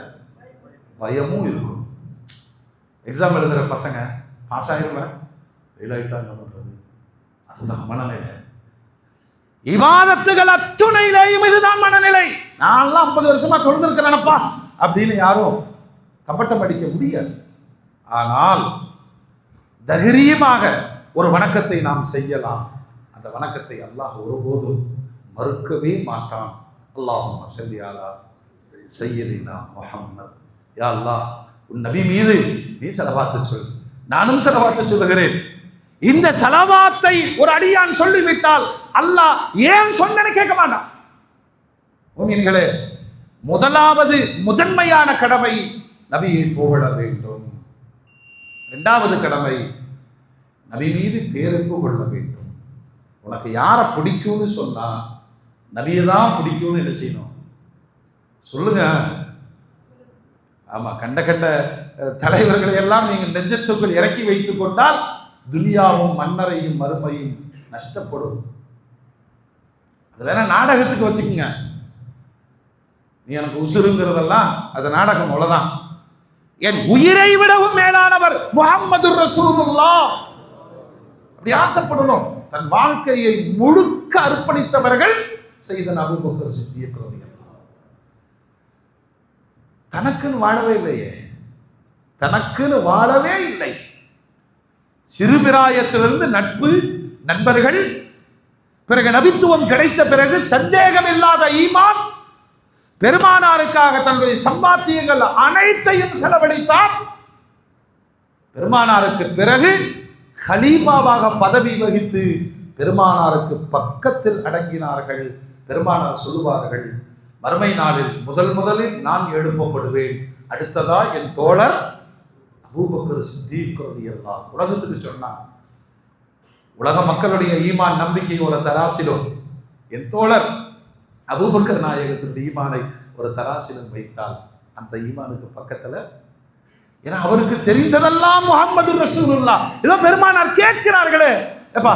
பயமும் இருக்கணும். எக்ஸாம் எழுதுற பசங்க பாஸ் ஆயிருவேன், ஃபெயில் ஆயிட்டா என்ன பண்றது? அதுதான் மனநிலை. இபாதத்துகள் அத்துணையிலேயும் இதுதான் மனநிலை. நான்லாம் 50 வருஷமா தொழுந்திருக்கிறேனப்பா அப்படின்னு யாரும் கப்பட்டம் அடிக்க முடியாது. ஆனால் தைரியமாக ஒரு வணக்கத்தை நாம் செய்யலாம். அந்த வணக்கத்தை அல்லாஹ் ஒருபோதும் மறுக்கவே மாட்டான். அல்லாஹும்ம ஸல்லி அலா சய்யிதினா முஹம்மத். யா அல்லாஹ், உன் நபி மீது நீ ஸலவாத்து சொல், நானும் ஸலவாத்து சொல்லுகிறேன். இந்த ஸலவாத்தை ஒரு அடியான் சொல்லிவிட்டால் அல்லாஹ் ஏன் சொன்னேன்னு கேட்க மாட்டான். முஃமின்களே, முதலாவது முதன்மையான கடமை நபியை புகழ வேண்டும். இரண்டாவது கடமை நபி மீது பேரன்பு கொள்ள வேண்டும். உனக்கு யாரை பிடிக்கும்னு சொன்னா நபியை தான் பிடிக்கும்னு என்ன செய்யணும் சொல்லுங்க. ஆமா, கண்ட கண்ட தலைவர்களை எல்லாம் நீங்கள் நெஞ்சத்துக்குள் இறக்கி வைத்துக் கொண்டால் துனியாவும் மன்னரையும் மறுமையும் நஷ்டப்படும். அது வேணா நாடகத்துக்கு வச்சுக்கோங்க. நீ எனக்கு உசுருங்கிறதெல்லாம் அது நாடகம், அவ்வளவுதான். என் உயிரை விடவும் மேலானவர் முஹம்மது ரசூலுல்லாஹ். அப்படி ஆசைப்படணும். தன் வாழ்க்கையை முழுக்க அர்ப்பணித்தவர்கள் சையதுனா அபூபக்கர் சித்திக் ரலியல்லாஹு. தனக்குன்னு வாழவே இல்லையே, தனக்குன்னு வாழவே இல்லை. சிறுபிராயத்திலிருந்து நட்பு, நண்பர்கள், பிறகு நபித்துவம் கிடைத்த பிறகு சந்தேகம் இல்லாத ஈமான், பெருமானாருக்காக தன்னுடைய சம்பாத்தியங்கள் அனைத்தையும் செலவழித்தார். பெருமானாருக்கு பிறகு கலீஃபாவாக பதவி வகித்து பெருமானாருக்கு பக்கத்தில் அடங்கினார்கள். பெருமானார் சொல்லுவார்கள், மறுமை நாளில் முதலில் நான் எழுப்பப்படுவேன், அடுத்ததா என் தோழர் அபூபக்கர் சித்தீக் ரலியல்லாஹு. உலகத்துக்கு சொன்னார், உலக மக்களுடைய ஈமான் நம்பிக்கை ஒரு தராசிலும் என் தோழர் அபூபக்கர் நாயகத்தினுடைய ஈமானை ஒரு தராசிலும் வைத்தால் அந்த ஈமானுக்கு பக்கத்துல, ஏன்னா அவருக்கு தெரிந்ததெல்லாம் முஹம்மது ரசூலுல்லாஹ். இதோ பெருமானார் கேட்கிறார்களே, எப்பா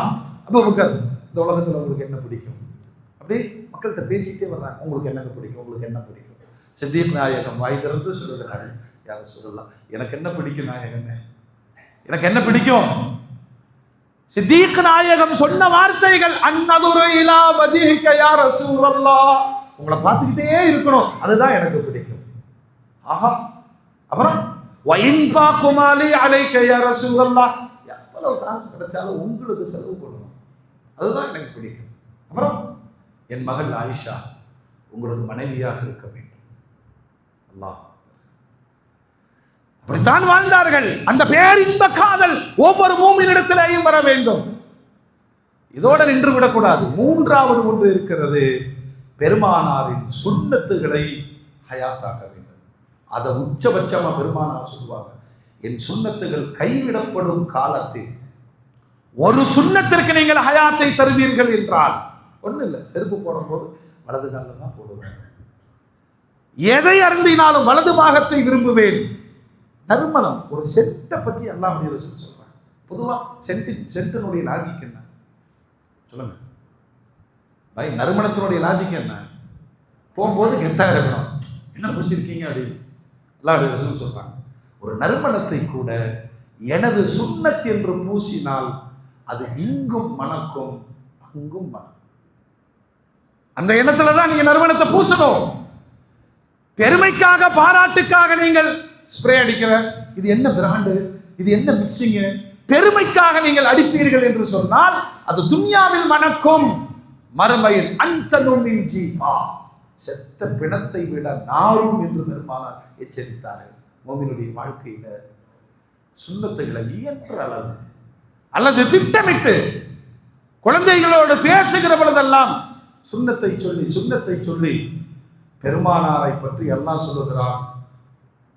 அபூபக்கர், இந்த உலகத்துல உங்களுக்கு என்ன பிடிக்கும்? அப்படி மக்கள்கிட்ட பேசிட்டே வர்றாங்க, உங்களுக்கு என்னங்க பிடிக்கும், உங்களுக்கு என்ன பிடிக்கும்? சித்தீக் நாயகம் வாய் திறந்து சொல்லுகிறார்கள், யா ரசூலுல்லாஹ், எனக்கு என்ன பிடிக்கும் நாயகமே, எனக்கு என்ன பிடிக்கும்? சித்தீக் நாயகம் சொன்ன வார்த்தைகள், அன்னதுரு இலா வஜிஹிக யா ரசூலல்லாஹ், உங்களை பார்த்துக்கிட்டே இருக்கணும், அதுதான் எனக்கு பிடிக்கும். ஆஹா, அப்புறம் வஇன்ஃபாகு மாலி அலைக யா ரசூலல்லாஹ், எவ்வளவு காசு கிடைச்சாலும் உங்களுக்கு செலவு பண்ணணும், அதுதான் எனக்கு பிடிக்கும். அப்புறம் என் மகள் ஆயிஷா உங்களுக்கு மனைவியாக இருக்க வேண்டும். அல்லாஹ், அப்படித்தான் வாழ்ந்தார்கள். அந்த பேரின்ப காதல் ஒவ்வொரு மூமினிடத்திலேயும் வர வேண்டும். இதோட நின்று விடக்கூடாது. மூன்றாவது ஒன்று இருக்கிறது, பெருமானாரின் சுன்னத்துகளை ஹயாத்தாக்க வேண்டும். அதை உச்சபட்சமா பெருமானார் சொல்லுவாங்க, என் சுன்னத்துகள் கைவிடப்படும் காலத்தில் ஒரு சுன்னத்திற்கு நீங்கள் ஹயாத்தை தருவீர்கள் என்றால், ஒன்றும் இல்லை, செருப்பு போடும்போது வலது காலில் தான் போடுவேன், எதை அருந்தினாலும் வலது பாகத்தை விரும்புவேன். நறுமணம், ஒரு சென்ட்டை பற்றி அல்லாஹ் சொல்றாங்க. பொதுவாக சென்ட்டினுடைய லாஜிக் என்ன சொல்லுங்க பாய்? நறுமணத்தினுடைய லாஜிக் என்ன? போகும்போது கெத்தாக இருக்கணும், என்ன பூசிருக்கீங்க அப்படின்னு அல்லாஹ் சொல்றாங்க. ஒரு நறுமணத்தை கூட எனது சுன்னத் என்று பூசினால் அது இங்கும் மணக்கும் அங்கும் மணக்கும். அந்த எண்ணத்துல தான் நீங்க நறுமணத்தை பூசணும். பெருமைக்காக பாராட்டுக்காக நீங்கள் ஸ்ப்ரே அடிக்கிற, இது என்ன பிராண்டு, இது என்ன மிக்சிங், பெருமைக்காக நீங்கள் அடிப்பீர்கள் என்று சொன்னால் அது துன்யாவில் மணக்கும், மறுமையில் அன்தனுமின் ஜீஃபா, செத்த பிணத்தை விட நாரும் என்று பெருமானார் எச்சரித்தார்கள். மோமினுடைய வாழ்க்கையில சுன்னத்துகளை இயன்ற அளவு அல்லது திட்டமிட்டு குழந்தைகளோடு பேசுகிற பொழுதெல்லாம் சுன்னத்தை சொல்லி பெருமானாரை பற்றி எல்லாம் சொல்லுகிறார்,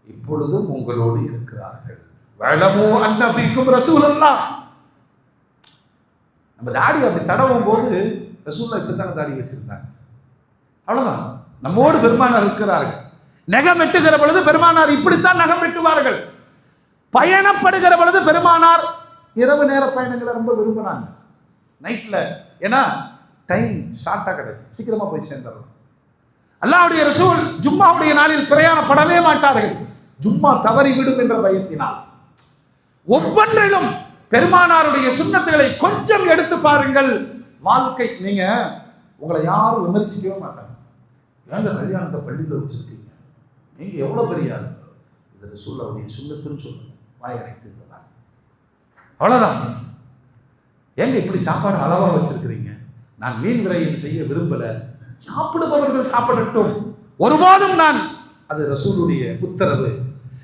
இப்பொழுதும் உங்களோடு இருக்கிறார்கள். வலமு அன்ன ஃபீக்கும் ரசூலுல்லாஹ். நம்ம தாடி அப்படி தடவும் போது ரசூலுல்லாஹ் இப்படித்தான தாடி வச்சிருந்தாங்க, அவ்வளவுதான். நம்மோடு பெருமானார் இருக்கிறார்கள். நகம் வெட்டுகிற பொழுது பெருமானார் இப்படித்தான் நகம் வெட்டுவார்கள். பயணப்படுகிற பொழுது பெருமானார் இரவு நேர பயணங்களை ரொம்ப விரும்பினாங்க, நைட்ல. ஏன்னா டைம் ஷார்ட்டா கிடைக்கும், சீக்கிரமா போய் சேர்ந்துடலாம். அல்லாஹ்வுடைய ரசூல் ஜும்மாவுடைய நாளில் பிரயாணப்படவே மாட்டார்கள், ஜும்மா தவறிவிடும் என்ற பயத்தினால். ஒவ்வொன்றிலும் பெருமானாருடைய சுன்னத்துகளை கொஞ்சம் எடுத்து பாருங்கள். வாழ்க்கை, நீங்க உங்களை யாரும் விமர்சிக்கவே மாட்டாங்க. ஏங்க கல்யாணத்தை பள்ளியில் வச்சிருக்கீங்க, நீங்க எவ்வளவு பெரிய ஆளு, இது ரசூலுல்லாஹ்வுடைய சுன்னத்துன்னு சொல்லுங்க, வாயடைத்து விடுவார். அவ்வளவுதான். ஏங்க இப்படி சாப்பாடு அளவா வச்சிருக்கிறீங்க? நான் வீண் விரயம் செய்ய விரும்பல, சாப்பிடுபவர்கள் சாப்பிடட்டும். ஒருபோதும் நான், அது ரசூலுடைய உத்தரவு.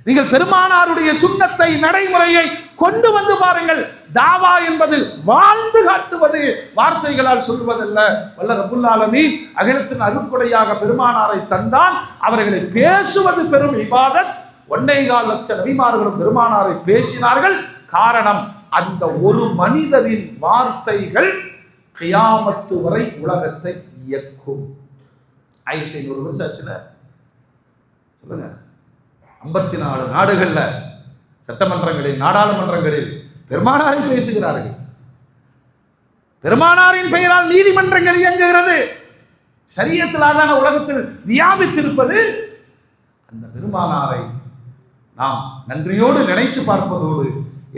நீங்கள் பெருமானாருடைய சுன்னத்தை, நடைமுறையை கொண்டு வந்து பாருங்கள். தாவா என்பது வாழ்ந்து காட்டுவது, வார்த்தைகளால் சொல்வதல்ல. வல்ல ரப்புல் ஆலமீன் அகிலத்தின் அருட்கொடையாக பெருமானாரை தந்தான். அவர்களை பேசுவது பெரும் இபாதத். 1.25 லட்சம் நபிமார்களும் பெருமானாரை பேசினார்கள். காரணம், அந்த ஒரு மனிதரின் வார்த்தைகள் கியாமத்து வரை உலகத்தை இயக்கும். 1500 வருஷம் ஆச்சுல, சொல்லுங்க. 54 நாடுகள்ல சட்டமன்றங்களில், நாடாளுமன்றங்களில் பெருமானாரை பேசுகிறார்கள். பெருமானாரின் பெயரால் நீதிமன்றங்கள் இயங்குகிறது. ஷரியத்திலான உலகத்தில் வியாபித்திருப்பது. அந்த பெருமானாரை நாம் நன்றியோடு நினைத்து பார்ப்பதோடு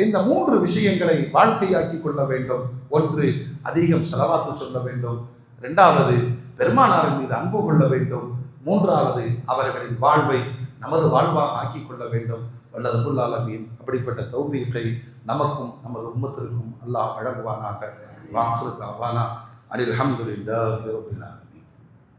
இந்த 3 விஷயங்களை வாழ்க்கையாக்கி கொள்ள வேண்டும். 1, அதிகம் ஸலவாத்து சொல்ல வேண்டும். 2வது, பெருமானாரின் மீது அன்பு கொள்ள வேண்டும். 3வது, அவர்களின் வாழ்வை நமது வாழ்வாக ஆக்கிக் கொள்ள வேண்டும். வல்ல ரப்புல் ஆலமீன் அப்படிப்பட்ட தௌஃபீகை நமக்கும் நமது உம்மத்திற்கும் அல்லாஹ் வழங்குவானாக. வாஹிரு தஅவானா அனில் ஹம்துலில்லாஹி ரப்பில் ஆலமீன்.